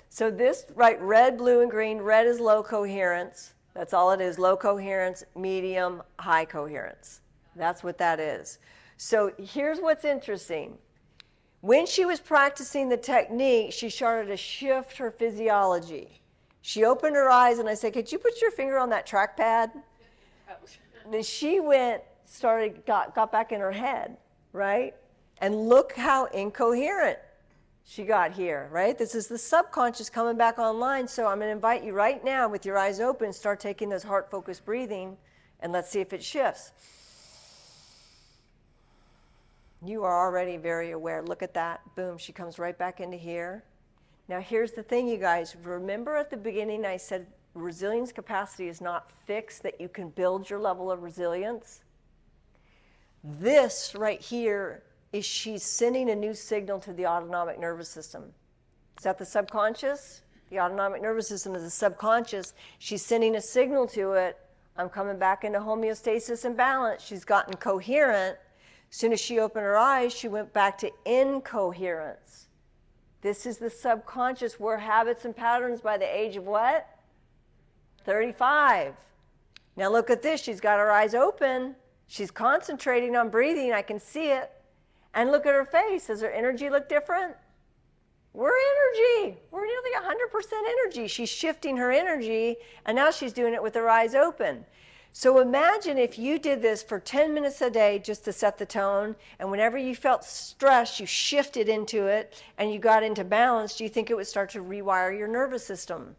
So this, right, red, blue, and green. Red is low coherence. That's all it is, low coherence, medium, high coherence. That's what that is. So here's what's interesting. When she was practicing the technique, she started to shift her physiology. She opened her eyes and I said, could you put your finger on that trackpad? And then she got back in her head, right? And look how incoherent she got here, right? This is the subconscious coming back online. So I'm going to invite you right now with your eyes open, start taking this heart-focused breathing, and let's see if it shifts. You are already very aware. Look at that. Boom, she comes right back into here. Now here's the thing, you guys. Remember at the beginning I said resilience capacity is not fixed, that you can build your level of resilience? This right here is she's sending a new signal to the autonomic nervous system. Is that the subconscious? The autonomic nervous system is the subconscious. She's sending a signal to it. I'm coming back into homeostasis and balance. She's gotten coherent. As soon as she opened her eyes, she went back to incoherence. This is the subconscious. We're habits and patterns by the age of what? 35. Now look at this. She's got her eyes open. She's concentrating on breathing. I can see it. And look at her face. Does her energy look different? We're energy. We're nearly 100% energy. She's shifting her energy, and now she's doing it with her eyes open. So imagine if you did this for 10 minutes a day just to set the tone, and whenever you felt stress, you shifted into it, and you got into balance. Do you think it would start to rewire your nervous system?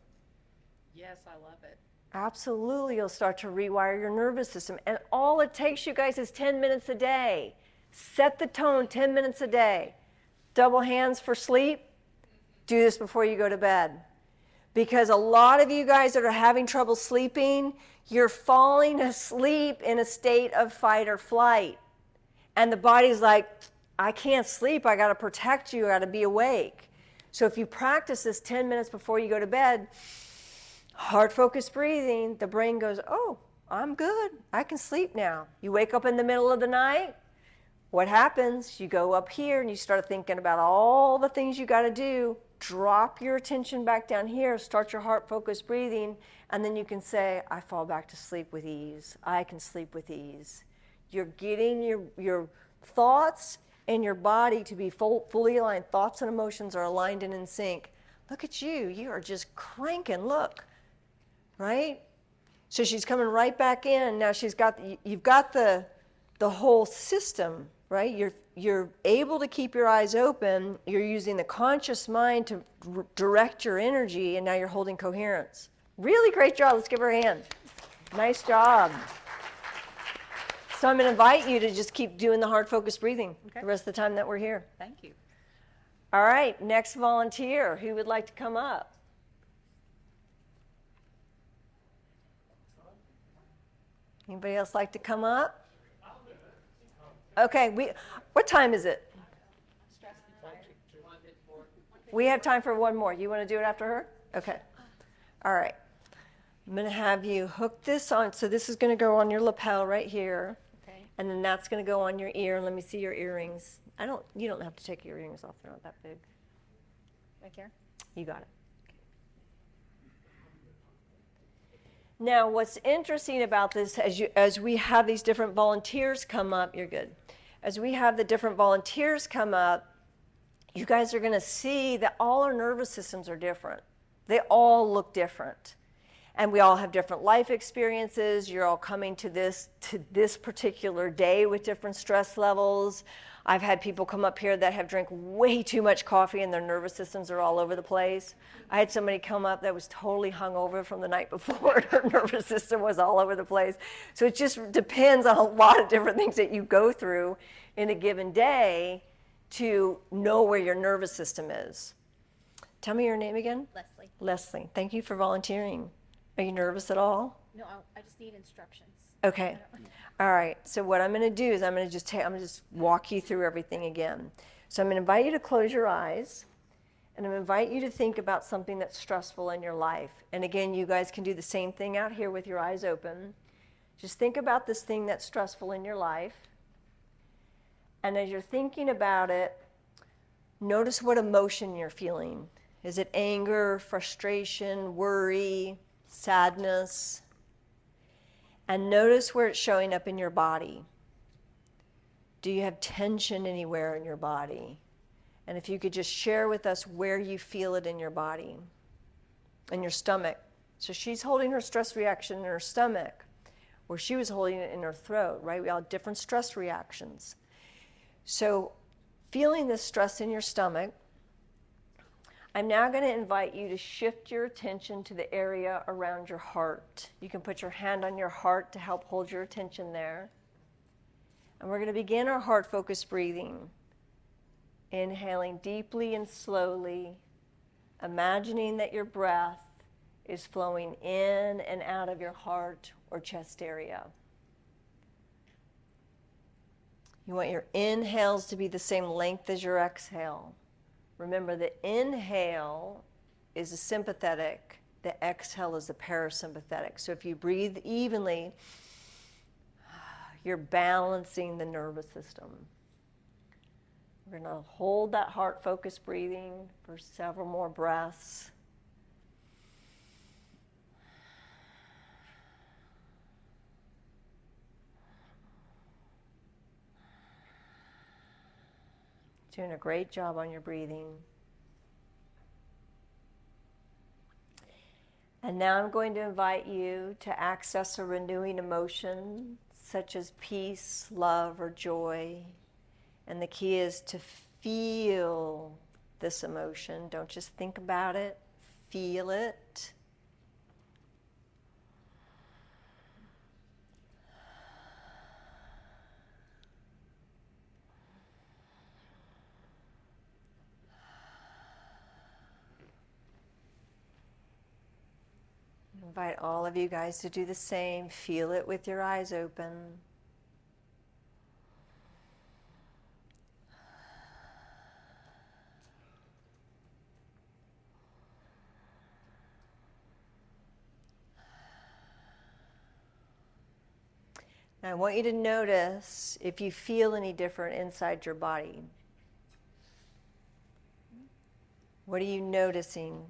Yes, I love it. Absolutely, you'll start to rewire your nervous system. And all it takes, you guys, is 10 minutes a day. Set the tone 10 minutes a day. Double hands for sleep. Do this before you go to bed. Because a lot of you guys that are having trouble sleeping, you're falling asleep in a state of fight or flight. And the body's like, I can't sleep. I got to protect you. I got to be awake. So if you practice this 10 minutes before you go to bed, heart-focused breathing, the brain goes, oh, I'm good. I can sleep now. You wake up in the middle of the night. What happens? You go up here and you start thinking about all the things you got to do. Drop your attention back down here. Start your heart-focused breathing. And then you can say, I fall back to sleep with ease. I can sleep with ease. You're getting your thoughts and your body to be fully aligned. Thoughts and emotions are aligned and in sync. Look at you. You are just cranking. Look. Right? So she's coming right back in. Now you've got the whole system, right? You're able to keep your eyes open. You're using the conscious mind to direct your energy, and now you're holding coherence. Really great job. Let's give her a hand. Nice job. So I'm going to invite you to just keep doing the heart-focused breathing the rest of the time that we're here. Thank you. All right, next volunteer. Who would like to come up? Anybody else like to come up? Okay, what time is it? We have time for one more. You want to do it after her? Okay. All right. I'm going to have you hook this on. So this is going to go on your lapel right here. Okay. And then that's going to go on your ear. Let me see your earrings. You don't have to take your earrings off. They're not that big. Right there? You got it. Now, what's interesting about this, as we have these different volunteers come up, you're good. as we have the different volunteers come up, you guys are going to see that all our nervous systems are different. They all look different. And we all have different life experiences. You're all coming to this particular day with different stress levels. I've had people come up here that have drank way too much coffee and their nervous systems are all over the place. I had somebody come up that was totally hungover from the night before. Her nervous system was all over the place. So it just depends on a lot of different things that you go through in a given day to know where your nervous system is. Tell me your name again. Leslie. Leslie, thank you for volunteering. Are you nervous at all? No, I just need instructions. Okay. All right. So what I'm going to do is I'm going to just walk you through everything again. So I'm going to invite you to close your eyes, and I'm going to invite you to think about something that's stressful in your life. And again, you guys can do the same thing out here with your eyes open. Just think about this thing that's stressful in your life. And as you're thinking about it, notice what emotion you're feeling. Is it anger, frustration, worry, sadness? And notice where it's showing up in your body. Do you have tension anywhere in your body? And if you could just share with us where you feel it in your body, in your stomach. So she's holding her stress reaction in her stomach, where she was holding it in her throat, right? We all have different stress reactions. So feeling this stress in your stomach, I'm now going to invite you to shift your attention to the area around your heart. You can put your hand on your heart to help hold your attention there. And we're going to begin our heart-focused breathing. Inhaling deeply and slowly, imagining that your breath is flowing in and out of your heart or chest area. You want your inhales to be the same length as your exhale. Remember, the inhale is the sympathetic, the exhale is the parasympathetic. So if you breathe evenly, you're balancing the nervous system. We're going to hold that heart-focused breathing for several more breaths. Doing a great job on your breathing. And now I'm going to invite you to access a renewing emotion such as peace, love, or joy. And the key is to feel this emotion. Don't just think about it, feel it. Invite all of you guys to do the same. Feel it with your eyes open. Now I want you to notice if you feel any different inside your body. What are you noticing?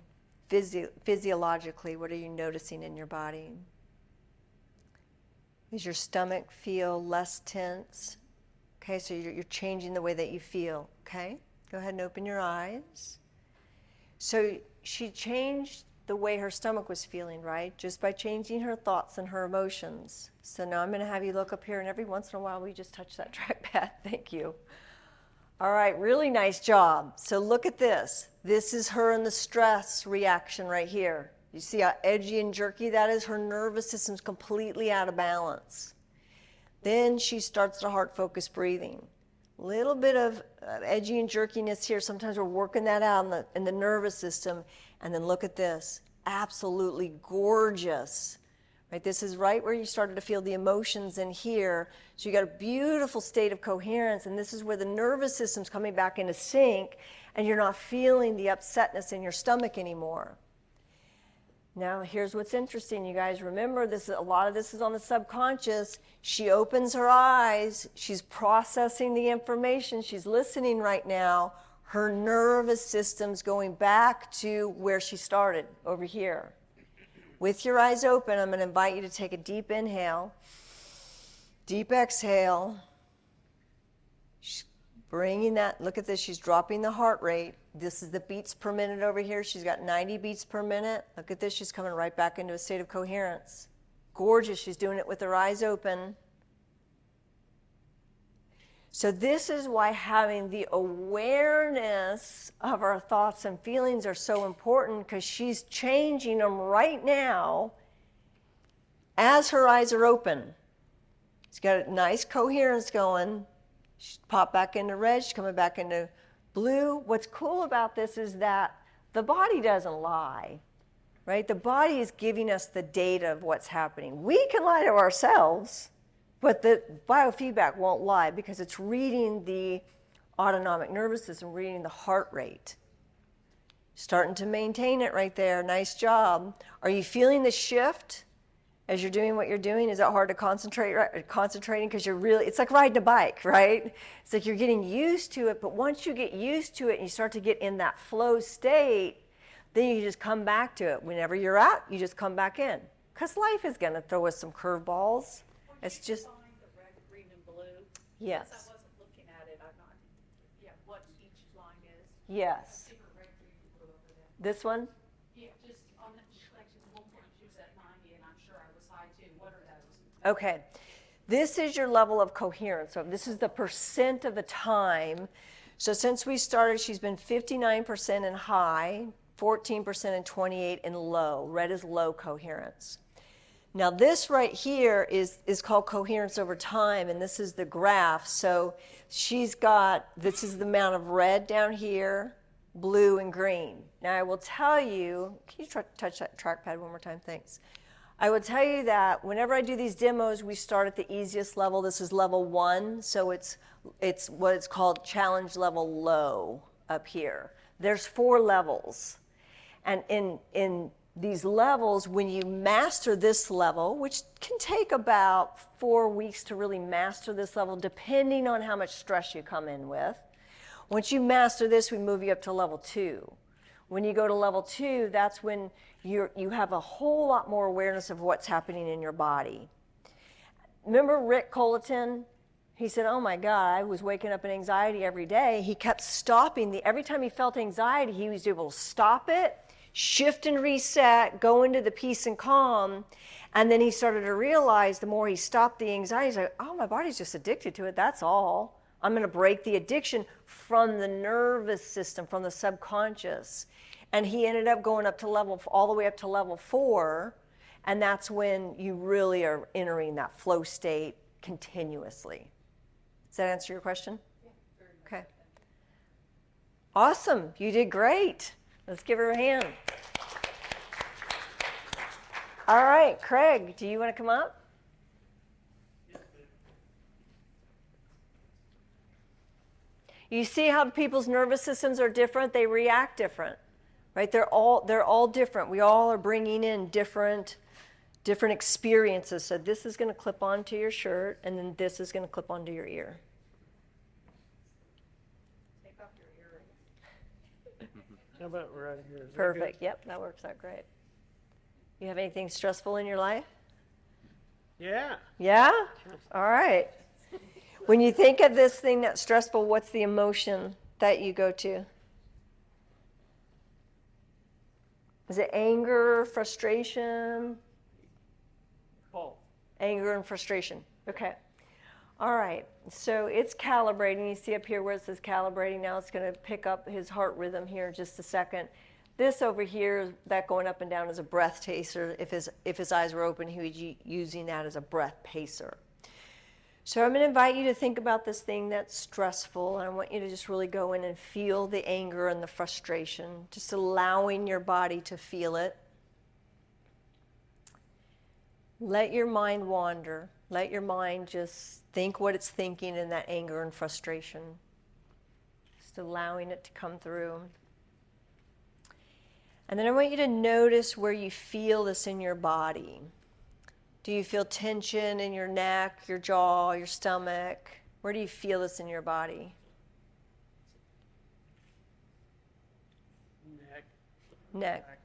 Physiologically, what are you noticing in your body? Does your stomach feel less tense? Okay, so you're changing the way that you feel, okay? Go ahead and open your eyes. So she changed the way her stomach was feeling, right? Just by changing her thoughts and her emotions. So now I'm going to have you look up here, and every once in a while we just touch that trackpad. Thank you. All right, really nice job. So look at this. This is her in the stress reaction right here. You see how edgy and jerky that is? Her nervous system's completely out of balance. Then she starts the heart-focused breathing. A little bit of edgy and jerkiness here. Sometimes we're working that out in the nervous system. And then look at this. Absolutely gorgeous. Right, this is right where you started to feel the emotions in here. So you got a beautiful state of coherence, and this is where the nervous system's coming back into sync, and you're not feeling the upsetness in your stomach anymore. Now, here's what's interesting, you guys. Remember, a lot of this is on the subconscious. She opens her eyes. She's processing the information. She's listening right now. Her nervous system's going back to where she started, over here. With your eyes open, I'm going to invite you to take a deep inhale, deep exhale, She's bringing that, look at this, she's dropping the heart rate. This is the beats per minute over here. She's got 90 beats per minute. Look at this, she's coming right back into a state of coherence. Gorgeous, she's doing it with her eyes open. So this is why having the awareness of our thoughts and feelings are so important, because she's changing them right now as her eyes are open. She's got a nice coherence going. She's popped back into red, she's coming back into blue. What's cool about this is that the body doesn't lie, right? The body is giving us the data of what's happening. We can lie to ourselves, but the biofeedback won't lie because it's reading the autonomic nervous system, reading the heart rate. Starting to maintain it right there. Nice job. Are you feeling the shift as you're doing what you're doing? Is it hard to concentrating because you're really, it's like riding a bike, right? It's like you're getting used to it, but once you get used to it and you start to get in that flow state, then you just come back to it. Whenever you're out, you just come back in. Because life is going to throw us some curveballs. It's just, Find the red, green, and blue. yes, Since I wasn't looking at it, I'm not, yeah, what each line is. yes. See the red, green, and blue over there. This one? Yeah, just on the, like, one point she was at 90, and I'm sure I was high too. What are those? Okay. This is your level of coherence. So this is the percent of the time. So since we started, she's been 59% in high, 14% in 28 in low. Red is low coherence. Now this right here is called coherence over time, and this is the graph. So she's got, this is the amount of red down here, blue and green. Now I will tell you, can you touch that trackpad one more time? Thanks. I will tell you that whenever I do these demos, we start at the easiest level. This is level 1, so it's what it's called challenge level low up here. There's 4 levels. And in these levels, when you master this level, which can take about 4 weeks to really master this level, depending on how much stress you come in with. Once you master this, we move you up to level 2. When you go to level 2, that's when you have a whole lot more awareness of what's happening in your body. Remember Rick Colleton? He said, oh my God, I was waking up in anxiety every day. He kept stopping. Every time he felt anxiety, he was able to stop it, shift and reset, go into the peace and calm. And then he started to realize the more he stopped the anxiety, he's like, oh, my body's just addicted to it, that's all. I'm going to break the addiction from the nervous system, from the subconscious. And he ended up going up to all the way up to level 4. And that's when you really are entering that flow state continuously. Does that answer your question? Yeah, very much. Okay. Awesome. You did great. Let's give her a hand. All right, Craig, do you want to come up? You see how people's nervous systems are different? They react different, right? They're all different. We all are bringing in different experiences. So this is going to clip onto your shirt, and then this is going to clip onto your ear. Take off your earrings. How about right here? Is that good? Perfect. Yep, that works out great. You have anything stressful in your life? Yeah. Yeah? All right. When you think of this thing that's stressful, what's the emotion that you go to? Is it anger, frustration? Both. Anger and frustration. Okay. All right. So it's calibrating. You see up here where it says calibrating. Now it's going to pick up his heart rhythm here in just a second. This over here, that going up and down is a breath taser. If his eyes were open, he would be using that as a breath pacer. So I'm going to invite you to think about this thing that's stressful, and I want you to just really go in and feel the anger and the frustration, just allowing your body to feel it. Let your mind wander. Let your mind just think what it's thinking in that anger and frustration. Just allowing it to come through. And then I want you to notice where you feel this in your body. Do you feel tension in your neck, your jaw, your stomach? Where do you feel this in your body? Neck. Neck.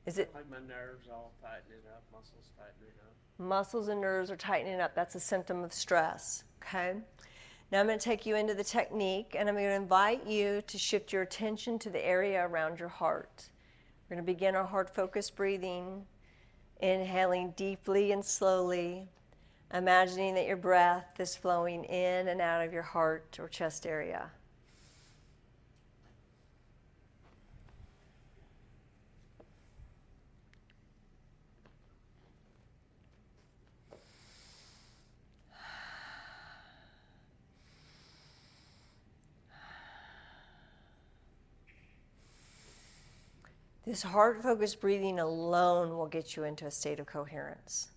Is it Like my nerves all tightening up, muscles tightening up. muscles and nerves are tightening up? That's a symptom of stress. Okay. Now I'm going to take you into the technique, and I'm going to invite you to shift your attention to the area around your heart. We're going to begin our heart-focused breathing, inhaling deeply and slowly, imagining that your breath is flowing in and out of your heart or chest area. This heart-focused breathing alone will get you into a state of coherence.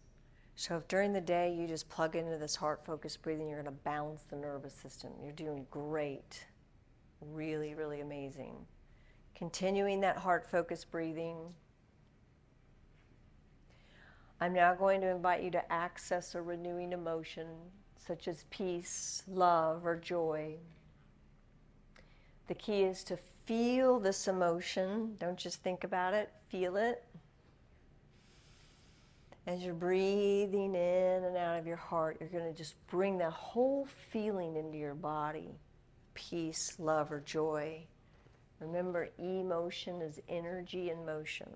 So if during the day you just plug into this heart-focused breathing, you're going to balance the nervous system. You're doing great. Really, really amazing. Continuing that heart-focused breathing. I'm now going to invite you to access a renewing emotion, such as peace, love, or joy. The key is to feel this emotion. Don't just think about it, feel it. As you're breathing in and out of your heart, you're going to just bring that whole feeling into your body. Peace, love, or joy. Remember, emotion is energy in motion.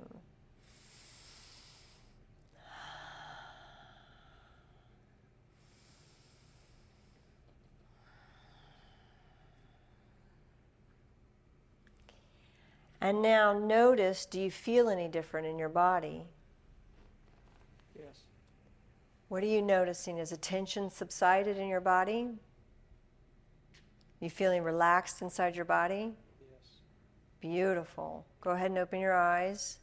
And now notice, do you feel any different in your body? Yes. What are you noticing? Has the tension subsided in your body? You feeling relaxed inside your body? Yes. Beautiful. Go ahead and open your eyes.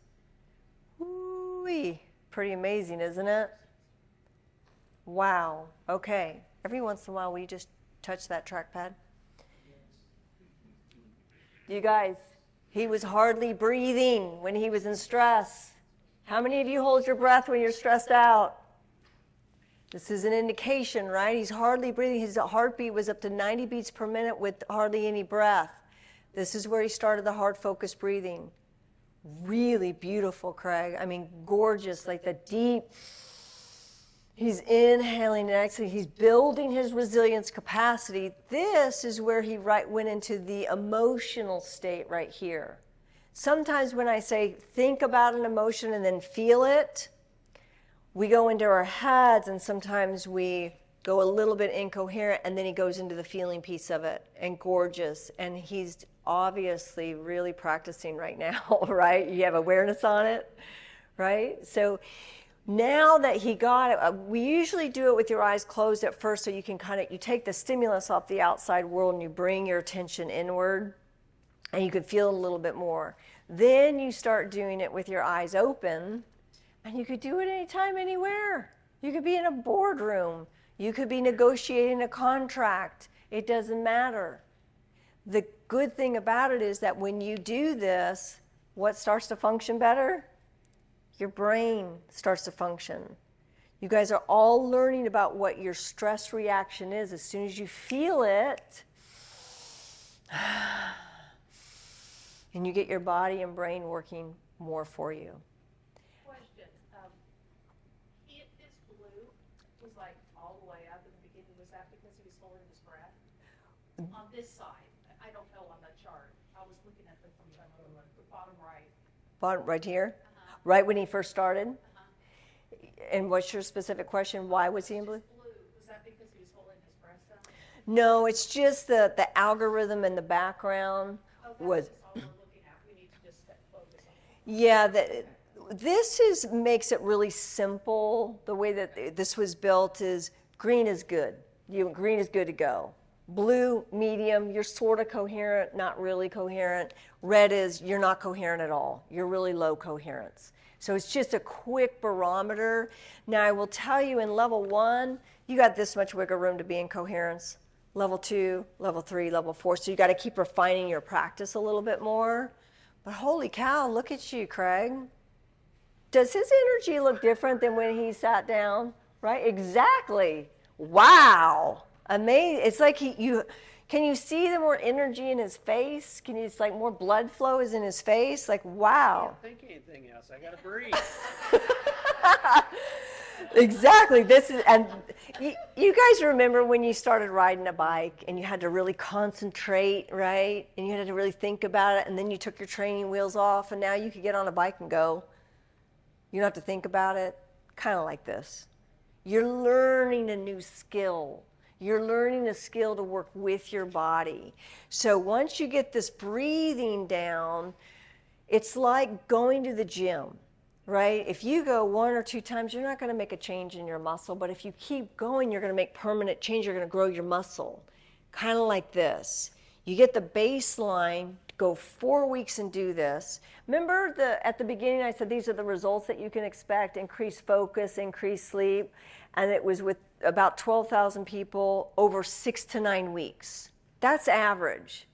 Woo-wee. Pretty amazing, isn't it? Wow. Okay. Every once in a while, will you just touch that trackpad? You guys, he was hardly breathing when he was in stress. How many of you hold your breath when you're stressed out? This is an indication, right? He's hardly breathing. His heartbeat was up to 90 beats per minute with hardly any breath. This is where he started the heart-focused breathing. Really beautiful, Craig. I mean, gorgeous, like the deep. He's inhaling and exhaling. He's building his resilience capacity. This is where he went into the emotional state right here. Sometimes when I say think about an emotion and then feel it, we go into our heads and sometimes we go a little bit incoherent, and then he goes into the feeling piece of it, and gorgeous. And he's obviously really practicing right now, right? You have awareness on it, right? So now that he got it, we usually do it with your eyes closed at first, so you can you take the stimulus off the outside world and you bring your attention inward, and you can feel it a little bit more. Then you start doing it with your eyes open, and you could do it anytime, anywhere. You could be in a boardroom. You could be negotiating a contract. It doesn't matter. The good thing about it is that when you do this, what starts to function better? Your brain starts to function. You guys are all learning about what your stress reaction is. As soon as you feel it, and you get your body and brain working more for you. Question. His blue was like all the way up in the beginning. Was that because he was holding his breath? On this side. I don't know on the chart. I was looking at the bottom right. Bottom right here? Right when he first started? And what's your specific question? Why was he in blue? Was that because he was holding his breath down? No, it's just the algorithm in the background was. That's all we're looking at. We need to just focus on it. Yeah, this makes it really simple. The way that this was built is green is good. Green is good to go. Blue, medium, you're sort of coherent, not really coherent. Red is you're not coherent at all. You're really low coherence. So it's just a quick barometer. Now I will tell you in level 1, you got this much wiggle room to be in coherence. Level 2, level 3, level 4. So you got to keep refining your practice a little bit more. But holy cow, look at you, Craig. Does his energy look different than when he sat down? Right? Exactly. Wow. Amazing. It's like can you see the more energy in his face? It's like more blood flow is in his face? Like, wow. I can't think anything else. I got to breathe. Exactly. And You guys remember when you started riding a bike and you had to really concentrate, right? And you had to really think about it, and then you took your training wheels off, and now you could get on a bike and go. You don't have to think about it. Kind of like this. You're learning a new skill. You're learning a skill to work with your body. So once you get this breathing down, it's like going to the gym, right? If you go 1 or 2 times, you're not going to make a change in your muscle. But if you keep going, you're going to make permanent change. You're going to grow your muscle. Kind of like this. You get the baseline, go 4 weeks and do this. Remember at the beginning I said these are the results that you can expect: increased focus, increased sleep. And it was with about 12,000 people over 6 to 9 weeks. That's average.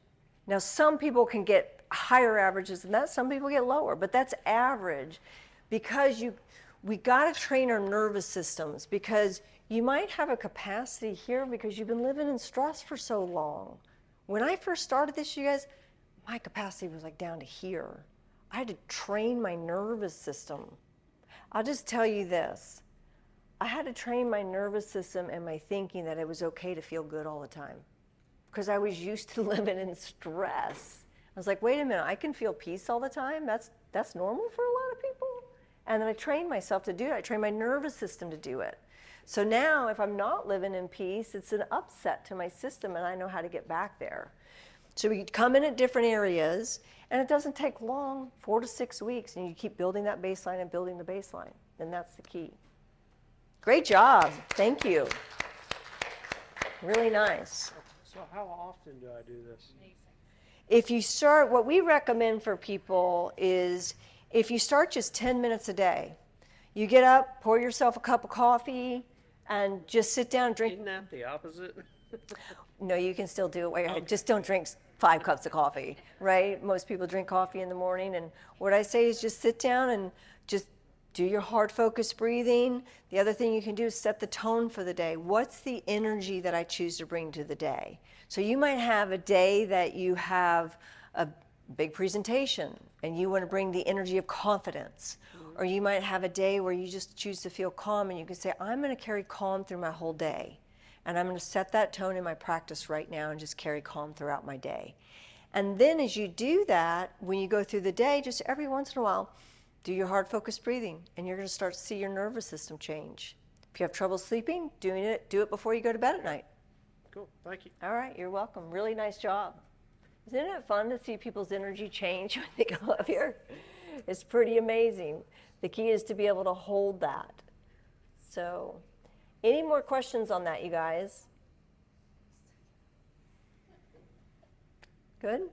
Now, some people can get higher averages than that. Some people get lower, but that's average, because we got to train our nervous systems, because you might have a capacity here because you've been living in stress for so long. When I first started this, you guys, my capacity was like down to here. I had to train my nervous system. I'll just tell you this. I had to train my nervous system and my thinking that it was okay to feel good all the time, because I was used to living in stress. I was like, wait a minute, I can feel peace all the time? That's normal for a lot of people? And then I trained myself to do it. I trained my nervous system to do it. So now if I'm not living in peace, it's an upset to my system, and I know how to get back there. So we come in at different areas, and it doesn't take long, 4 to 6 weeks, and you keep building that baseline and building the baseline. And that's the key. Great job. Thank you. Really nice. So how often do I do this? If you start, what we recommend for people is if you start just 10 minutes a day, you get up, pour yourself a cup of coffee, and just sit down and drink. Isn't that the opposite? No, you can still do it. Okay. Just don't drink 5 cups of coffee, right? Most people drink coffee in the morning. And what I say is just sit down and just do your hard focused breathing. The other thing you can do is set the tone for the day. What's the energy that I choose to bring to the day? So you might have a day that you have a big presentation and you want to bring the energy of confidence. Or you might have a day where you just choose to feel calm, and you can say, I'm going to carry calm through my whole day. And I'm going to set that tone in my practice right now and just carry calm throughout my day. And then as you do that, when you go through the day, just every once in a while, do your hard focused breathing, and you're going to start to see your nervous system change. If you have trouble sleeping, do it before you go to bed at night. Cool, thank you. All right, you're welcome. Really nice job. Isn't it fun to see people's energy change when they come up here? It's pretty amazing. The key is to be able to hold that. So, any more questions on that, you guys? Good?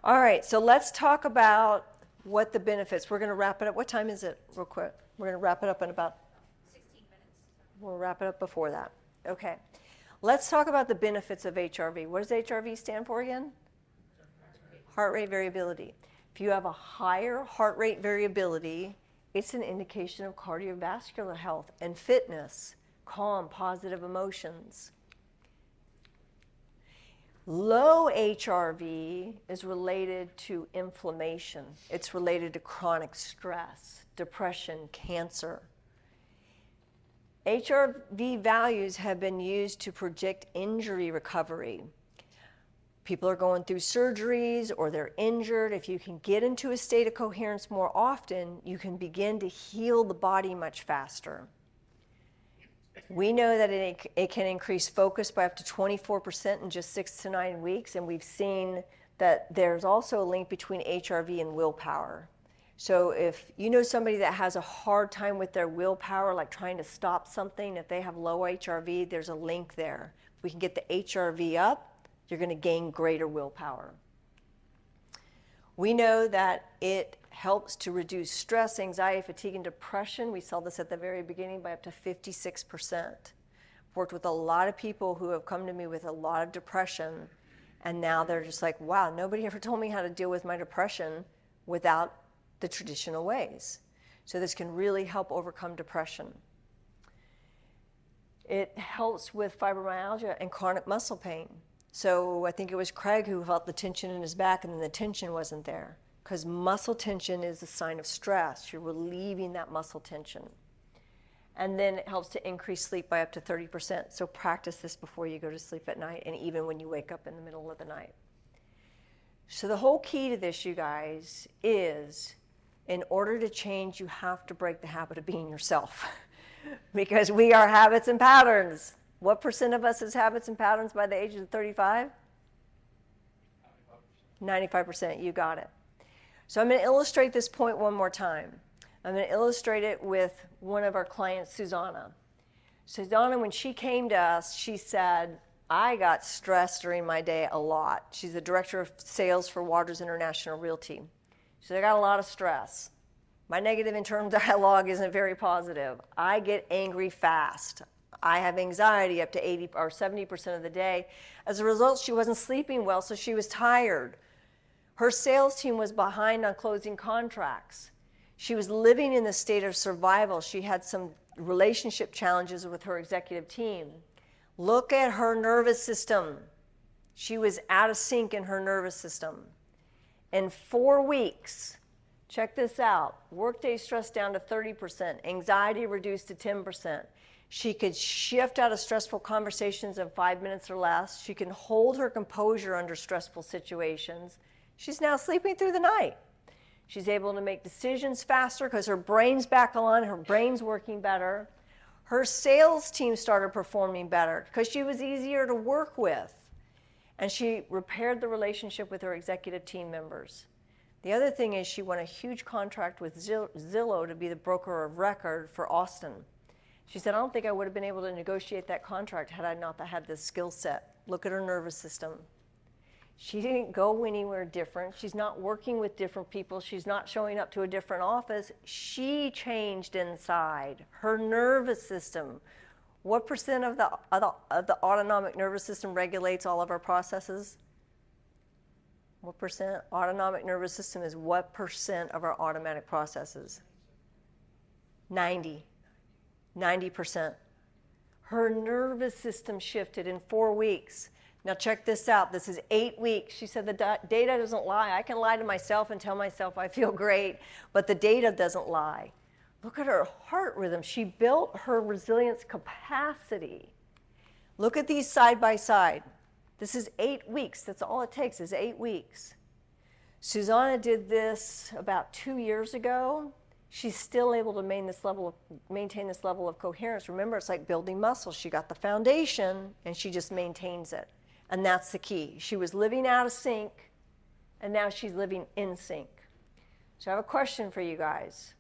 All right, so let's talk about what the benefits. We're going to wrap it up. What time is it, real quick? We're going to wrap it up in about 16 minutes. We'll wrap it up before that. Okay. Let's talk about the benefits of HRV. What does HRV stand for again? Heart rate variability. If you have a higher heart rate variability, it's an indication of cardiovascular health and fitness, calm, positive emotions. Low HRV is related to inflammation. It's related to chronic stress, depression, cancer. HRV values have been used to predict injury recovery. People are going through surgeries or they're injured. If you can get into a state of coherence more often, you can begin to heal the body much faster. We know that it can increase focus by up to 24% in just 6 to 9 weeks, and we've seen that there's also a link between HRV and willpower. So if you know somebody that has a hard time with their willpower, like trying to stop something, if they have low HRV, there's a link there. If we can get the HRV up, you're going to gain greater willpower. We know that it helps to reduce stress, anxiety, fatigue, and depression. We saw this at the very beginning by up to 56%. I've worked with a lot of people who have come to me with a lot of depression, and now they're just like, wow, nobody ever told me how to deal with my depression without the traditional ways. So this can really help overcome depression. It helps with fibromyalgia and chronic muscle pain. So I think it was Craig who felt the tension in his back, and then the tension wasn't there. Because muscle tension is a sign of stress. You're relieving that muscle tension. And then it helps to increase sleep by up to 30%. So practice this before you go to sleep at night and even when you wake up in the middle of the night. So the whole key to this, you guys, is in order to change, you have to break the habit of being yourself. Because we are habits and patterns. What percent of us is habits and patterns by the age of 35? 95%. You got it. So I'm going to illustrate this point one more time. I'm going to illustrate it with one of our clients, Susanna. Susanna, when she came to us, she said, I got stressed during my day a lot. She's the director of sales for Waters International Realty. She said, I got a lot of stress. My negative internal dialogue isn't very positive. I get angry fast. I have anxiety up to 80 or 70% of the day. As a result, she wasn't sleeping well, so she was tired. Her sales team was behind on closing contracts. She was living in the state of survival. She had some relationship challenges with her executive team. Look at her nervous system. She was out of sync in her nervous system. In 4 weeks, check this out, workday stress down to 30%, anxiety reduced to 10%. She could shift out of stressful conversations in 5 minutes or less. She can hold her composure under stressful situations. She's now sleeping through the night. She's able to make decisions faster because her brain's back on, her brain's working better. Her sales team started performing better because she was easier to work with. And she repaired the relationship with her executive team members. The other thing is she won a huge contract with Zillow to be the broker of record for Austin. She said, I don't think I would have been able to negotiate that contract had I not had this skill set. Look at her nervous system. She didn't go anywhere different. She's not working with different people. She's not showing up to a different office. She changed inside. Her nervous system. What percent of the autonomic nervous system regulates all of our processes? What percent? Autonomic nervous system is what percent of our automatic processes? 90%. Her nervous system shifted in 4 weeks. Now check this out. This is 8 weeks. She said the data doesn't lie. I can lie to myself and tell myself I feel great, but the data doesn't lie. Look at her heart rhythm. She built her resilience capacity. Look at these side by side. This is 8 weeks. That's all it takes is 8 weeks. Susanna did this about 2 years ago. She's still able to maintain this level of coherence. Remember, it's like building muscle. She got the foundation, and she just maintains it. And that's the key. She was living out of sync, and now she's living in sync. So I have a question for you guys.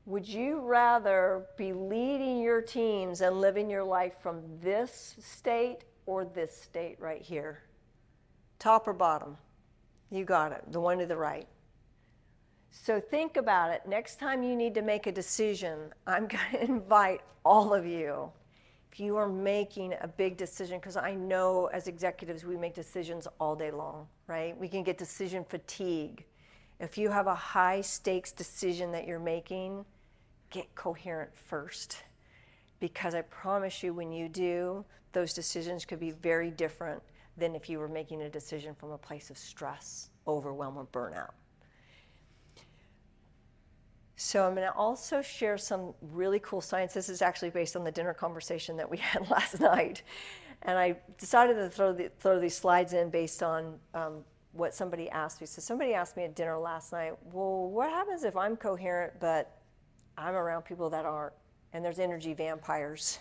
Would you rather be leading your teams and living your life from this state or this state right here? Top or bottom? You got it, the one to the right. So think about it. Next time you need to make a decision, I'm going to invite all of you. If you are making a big decision, because I know as executives we make decisions all day long, right? We can get decision fatigue. If you have a high stakes decision that you're making, get coherent first. Because I promise you when you do, those decisions could be very different than if you were making a decision from a place of stress, overwhelm, or burnout. So I'm going to also share some really cool science. This is actually based on the dinner conversation that we had last night. And I decided to throw these slides in based on what somebody asked me. So somebody asked me at dinner last night, well, what happens if I'm coherent, but I'm around people that aren't? And there's energy vampires.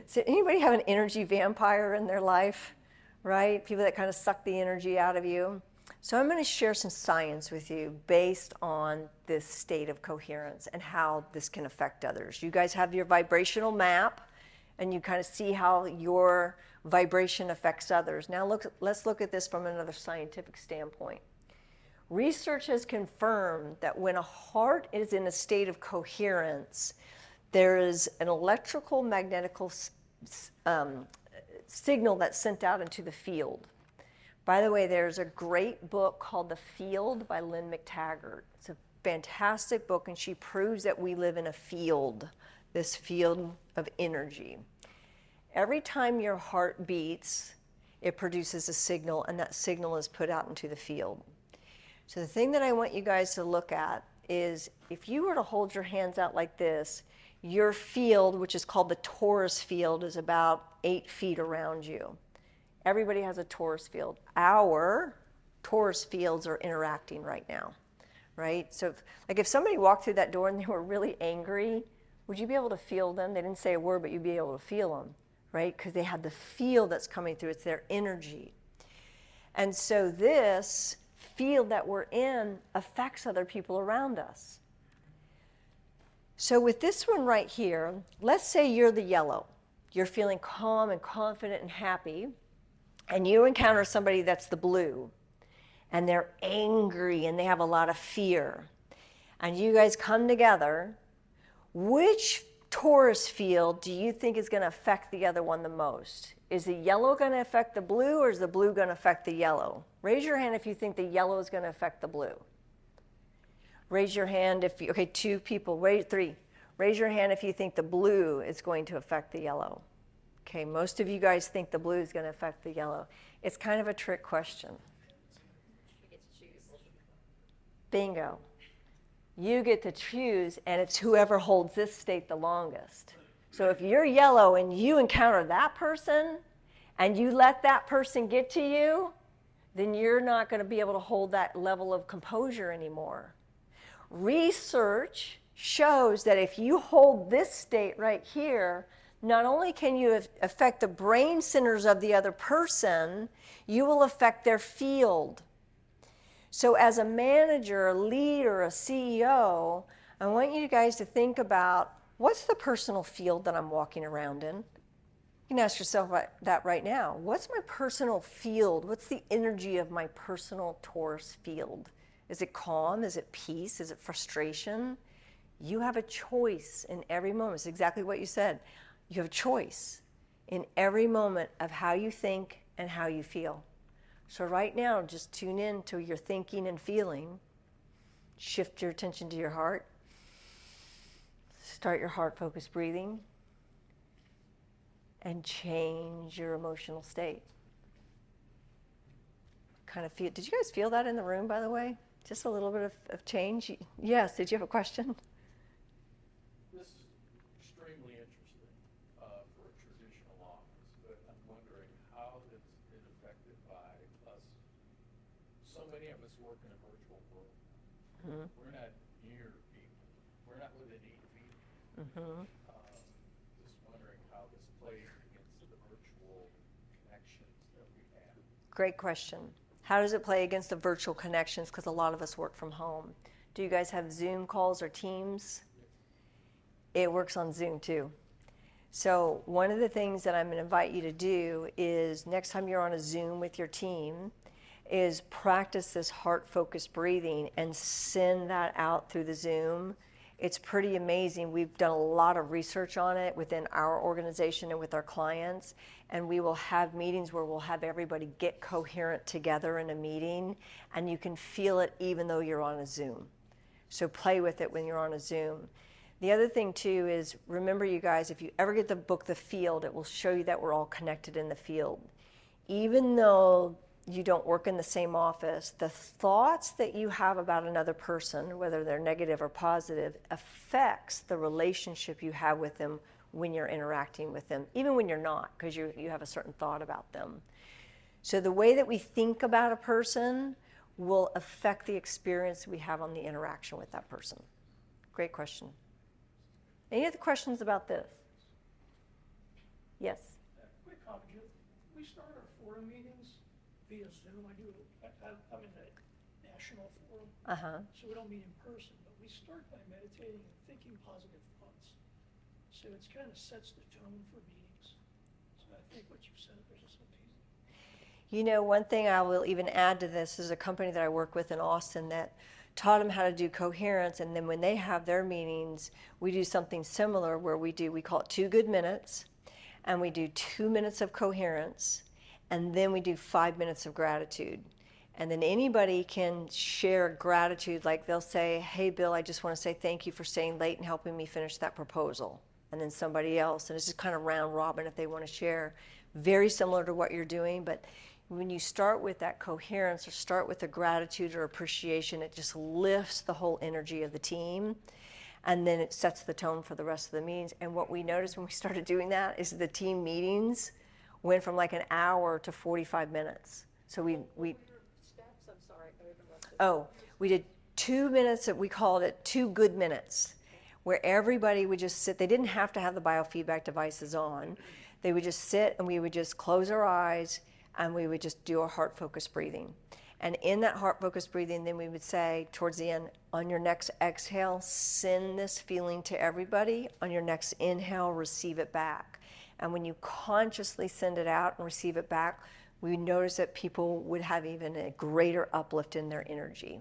So anybody have an energy vampire in their life, right? People that kind of suck the energy out of you. So I'm going to share some science with you based on this state of coherence and how this can affect others. You guys have your vibrational map, and you kind of see how your vibration affects others. Now let's look at this from another scientific standpoint. Research has confirmed that when a heart is in a state of coherence, there is an electrical magnetical signal that's sent out into the field. By the way, there's a great book called The Field by Lynn McTaggart. It's a fantastic book, and she proves that we live in a field, this field of energy. Every time your heart beats, it produces a signal, and that signal is put out into the field. So the thing that I want you guys to look at is if you were to hold your hands out like this, your field, which is called the torus field, is about 8 feet around you. Everybody has a torus field. Our torus fields are interacting right now, right? So if somebody walked through that door and they were really angry, would you be able to feel them? They didn't say a word, but you'd be able to feel them, right? Because they have the field that's coming through. It's their energy. And so this field that we're in affects other people around us. So with this one right here, let's say you're the yellow. You're feeling calm and confident and happy, and you encounter somebody that's the blue, and they're angry and they have a lot of fear. And you guys come together. Which torus field do you think is going to affect the other one the most? Is the yellow going to affect the blue, or is the blue going to affect the yellow? Raise your hand if you think the yellow is going to affect the blue. Raise your hand if you, okay, 2 people, 3. Raise your hand if you think the blue is going to affect the yellow. Okay, most of you guys think the blue is going to affect the yellow. It's kind of a trick question. Bingo. You get to choose, and it's whoever holds this state the longest. So if you're yellow and you encounter that person, and you let that person get to you, then you're not going to be able to hold that level of composure anymore. Research shows that if you hold this state right here, not only can you affect the brain centers of the other person, you will affect their field. So as a manager, a leader, a CEO, I want you guys to think about, what's the personal field that I'm walking around in? You can ask yourself that right now. What's my personal field? What's the energy of my personal torus field? Is it calm? Is it peace? Is it frustration? You have a choice in every moment. It's exactly what you said. You have a choice in every moment of how you think and how you feel. So right now, just tune in to your thinking and feeling. Shift your attention to your heart. Start your heart-focused breathing. And change your emotional state. Kind of feel. Did you guys feel that in the room, by the way? Just a little bit of change? Yes, did you have a question? This is extremely interesting for a traditional office, but I'm wondering how is it affected by us? So many of us work in a virtual world. Mm-hmm. We're not near people. We're not within 8 feet. Mm-hmm. Just wondering how this plays against the virtual connections that we have. Great question. How does it play against the virtual connections? Because a lot of us work from home. Do you guys have Zoom calls or Teams? It works on Zoom too. So one of the things that I'm going to invite you to do is next time you're on a Zoom with your team is practice this heart-focused breathing and send that out through the Zoom. It's pretty amazing. We've done a lot of research on it within our organization and with our clients, and we will have meetings where we'll have everybody get coherent together in a meeting, and you can feel it even though you're on a Zoom. So play with it when you're on a Zoom. The other thing too is, remember you guys, if you ever get the book The Field, it will show you that we're all connected in the field. Even though you don't work in the same office, the thoughts that you have about another person, whether they're negative or positive, affects the relationship you have with them when you're interacting with them, even when you're not, because you have a certain thought about them. So the way that we think about a person will affect the experience we have on the interaction with that person. Great question. Any other questions about this? Yes? Quick comment, Judith. We start our forum meetings via Zoom. I'm in a national forum, so we don't meet in person, but we start by meditating and thinking positive thoughts. So it kind of sets the tone for meetings. So I think what you said, there's just amazing. You know, one thing I will even add to this is a company that I work with in Austin that taught them how to do coherence, and then when they have their meetings, we do something similar where we call it 2 good minutes, and we do 2 minutes of coherence, and then we do 5 minutes of gratitude. And then anybody can share gratitude, like they'll say, hey, Bill, I just want to say thank you for staying late and helping me finish that proposal. And then somebody else, and it's just kind of round robin if they want to share. Very similar to what you're doing, but When you start with that coherence or start with the gratitude or appreciation, it just lifts the whole energy of the team. And then it sets the tone for the rest of the meetings. And what we noticed when we started doing that is the team meetings went from like an hour to 45 minutes. So we Steps, I'm sorry, I interrupted. we did 2 minutes, that we called it 2 good minutes, where everybody would just sit. They didn't have to have the biofeedback devices on. They would just sit and we would just close our eyes and we would just do a heart focused breathing. And in that heart focused breathing, then we would say towards the end, on your next exhale, send this feeling to everybody. On your next inhale, receive it back. And when you consciously send it out and receive it back, we notice that people would have even a greater uplift in their energy.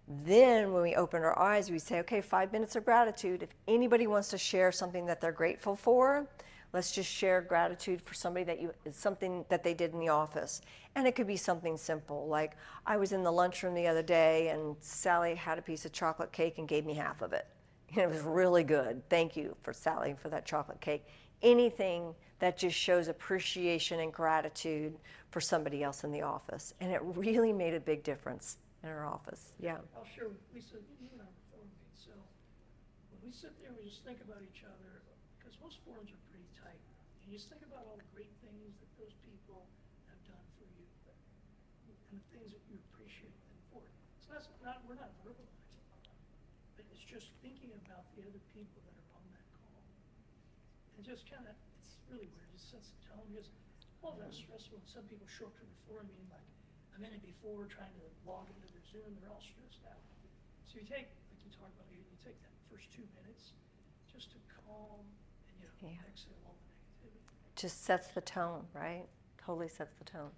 Then when we open our eyes, we say, okay, 5 minutes of gratitude. If anybody wants to share something that they're grateful for, let's just share gratitude for something that they did in the office. And it could be something simple, like I was in the lunchroom the other day and Sally had a piece of chocolate cake and gave me half of it. It was really good. Thank you for Sally for that chocolate cake. Anything that just shows appreciation and gratitude for somebody else in the office. And it really made a big difference in our office. Yeah. I'll share with Lisa, you and I were before me, so when we sit there and we just think about each other, because most forums are pretty tight, and you just think about all the great things that those people have done for you, and the things that you appreciate them for. So that's not, we're not verbalizing, but it's just thinking about the other people that are on that call. And just kind of, it's really weird, it just sets the tone, because all that stressful, and some people show up to the forum meeting like a minute before trying to log into their Zoom, they're all stressed out. So you take, like you talked about, you take that first 2 minutes just to calm and, exhale all the negativity. Just sets the tone, right? Totally sets the tone.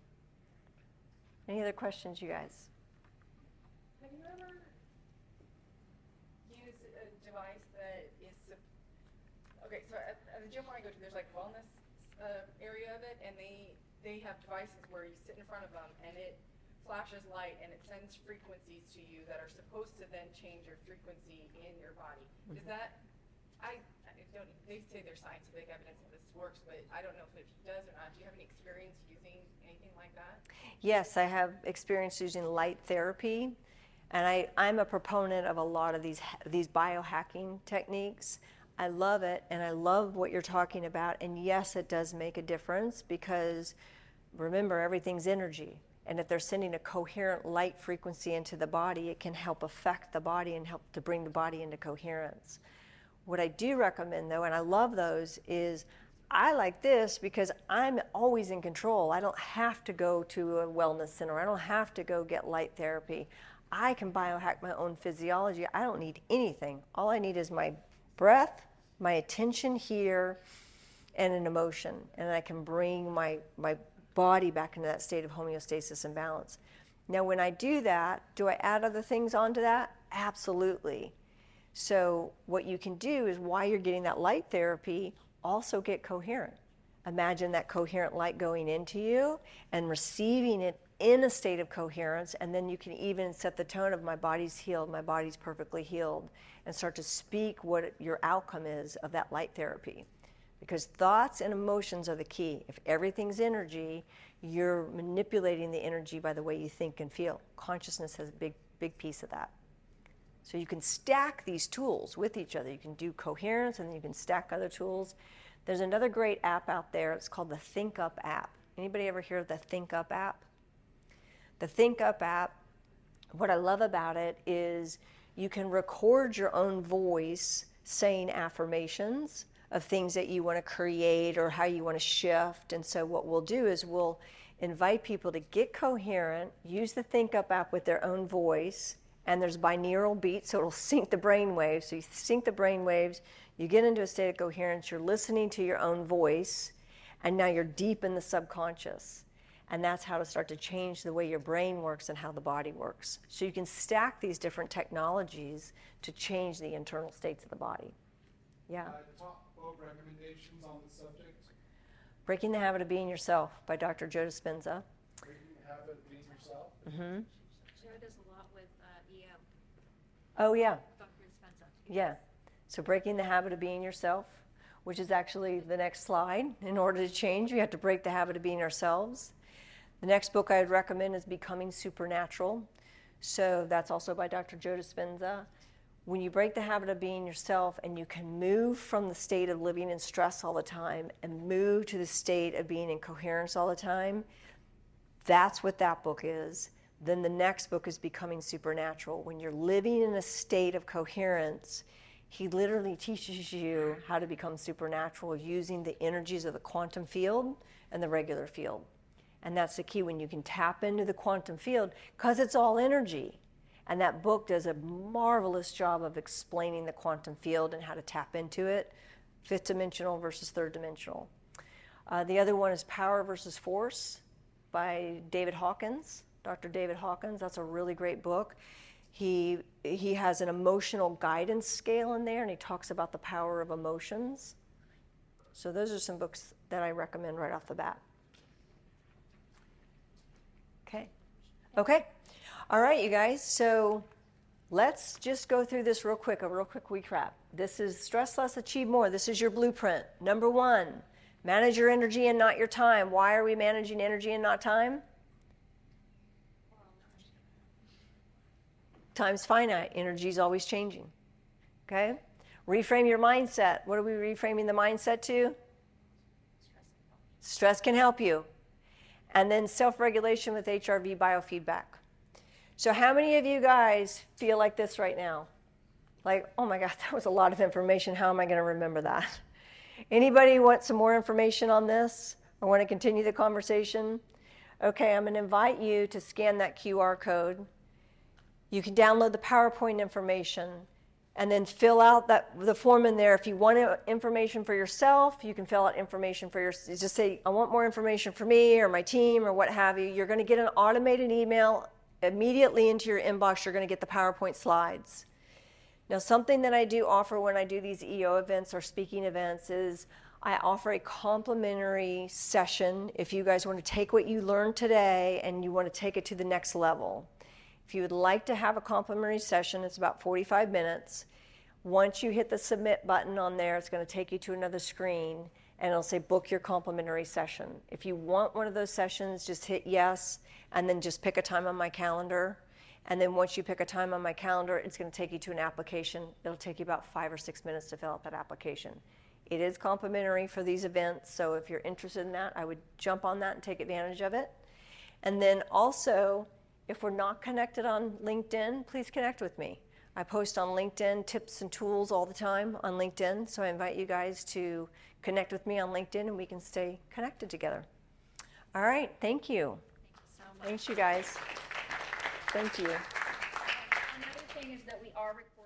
Any other questions, you guys? Have you ever used a device that is, okay, so at the gym where I go to, there's like wellness area of it, and they have devices where you sit in front of them and it flashes light and it sends frequencies to you that are supposed to then change your frequency in your body. Is that, I don't, they say there's scientific evidence that this works, but I don't know if it does or not. Do you have any experience using anything like that? Yes, I have experience using light therapy, and I'm a proponent of a lot of these biohacking techniques. I love it, and I love what you're talking about, and yes, it does make a difference because remember, everything's energy, and if they're sending a coherent light frequency into the body, it can help affect the body and help to bring the body into coherence. What I do recommend, though, and I love those, is I like this because I'm always in control. I don't have to go to a wellness center. I don't have to go get light therapy. I can biohack my own physiology. I don't need anything. All I need is my breath, my attention here, and an emotion. And I can bring my body back into that state of homeostasis and balance. Now, when I do that, do I add other things onto that? Absolutely. So what you can do is while you're getting that light therapy, also get coherent. Imagine that coherent light going into you and receiving it in a state of coherence, and then you can even set the tone of my body's healed, my body's perfectly healed, and start to speak what your outcome is of that light therapy. Because thoughts and emotions are the key. If everything's energy, you're manipulating the energy by the way you think and feel. Consciousness has a big piece of that. So you can stack these tools with each other. You can do coherence, and then you can stack other tools. There's another great app out there. It's called the Think Up app. Anybody ever hear of the Think Up app? The Think Up app, what I love about it is you can record your own voice saying affirmations of things that you want to create or how you want to shift. And so what we'll do is we'll invite people to get coherent, use the Think Up app with their own voice, and there's binaural beats, so it'll sync the brain waves. So you sync the brain waves, you get into a state of coherence, you're listening to your own voice, and now you're deep in the subconscious. And that's how to start to change the way your brain works and how the body works. So you can stack these different technologies to change the internal states of the body. Yeah. Top book recommendations on the subject? Breaking the Habit of Being Yourself by Dr. Joe Dispenza. Breaking the Habit of Being Yourself? Mm-hmm. Joe does a lot with EM, Oh, yeah. Dr. Dispenza. Yeah. So breaking the habit of being yourself, which is actually the next slide. In order to change, we have to break the habit of being ourselves. The next book I would recommend is Becoming Supernatural. So that's also by Dr. Joe Dispenza. When you break the habit of being yourself and you can move from the state of living in stress all the time and move to the state of being in coherence all the time, that's what that book is. Then the next book is Becoming Supernatural. When you're living in a state of coherence, he literally teaches you how to become supernatural using the energies of the quantum field and the regular field. And that's the key, when you can tap into the quantum field, because it's all energy. And that book does a marvelous job of explaining the quantum field and how to tap into it, fifth dimensional versus third dimensional. The other one is Power versus Force by David Hawkins, Dr. David Hawkins. That's a really great book. He has an emotional guidance scale in there, and he talks about the power of emotions. So those are some books that I recommend right off the bat. Okay. All right, you guys. So let's just go through this real quick, a real quick recap. This is Stress Less, Achieve More. This is your blueprint. Number 1, manage your energy and not your time. Why are we managing energy and not time? Time's finite. Energy is always changing. Okay? Reframe your mindset. What are we reframing the mindset to? Stress can help you. And then self-regulation with HRV biofeedback. So how many of you guys feel like this right now? Like, oh my God, that was a lot of information. How am I going to remember that? Anybody want some more information on this or want to continue the conversation? Okay, I'm going to invite you to scan that QR code. You can download the PowerPoint information and then fill out the form in there. If you want information for yourself, you can fill out information for just say, I want more information for me or my team or what have you. You're going to get an automated email immediately into your inbox. You're going to get the PowerPoint slides. Now, something that I do offer when I do these EO events or speaking events is I offer a complimentary session if you guys want to take what you learned today and you want to take it to the next level. If you would like to have a complimentary session, it's about 45 minutes. Once you hit the submit button on there, it's going to take you to another screen, and it'll say book your complimentary session. If you want one of those sessions, just hit yes, and then just pick a time on my calendar. And then once you pick a time on my calendar, it's going to take you to an application. It'll take you about 5 or 6 minutes to fill out that application. It is complimentary for these events, so if you're interested in that, I would jump on that and take advantage of it. And then also, if we're not connected on LinkedIn, please connect with me. I post on LinkedIn tips and tools all the time on LinkedIn, so I invite you guys to connect with me on LinkedIn and we can stay connected together. All right, thank you. Thank you so much. Thanks, you guys. Thank you. Another thing is that we are recording.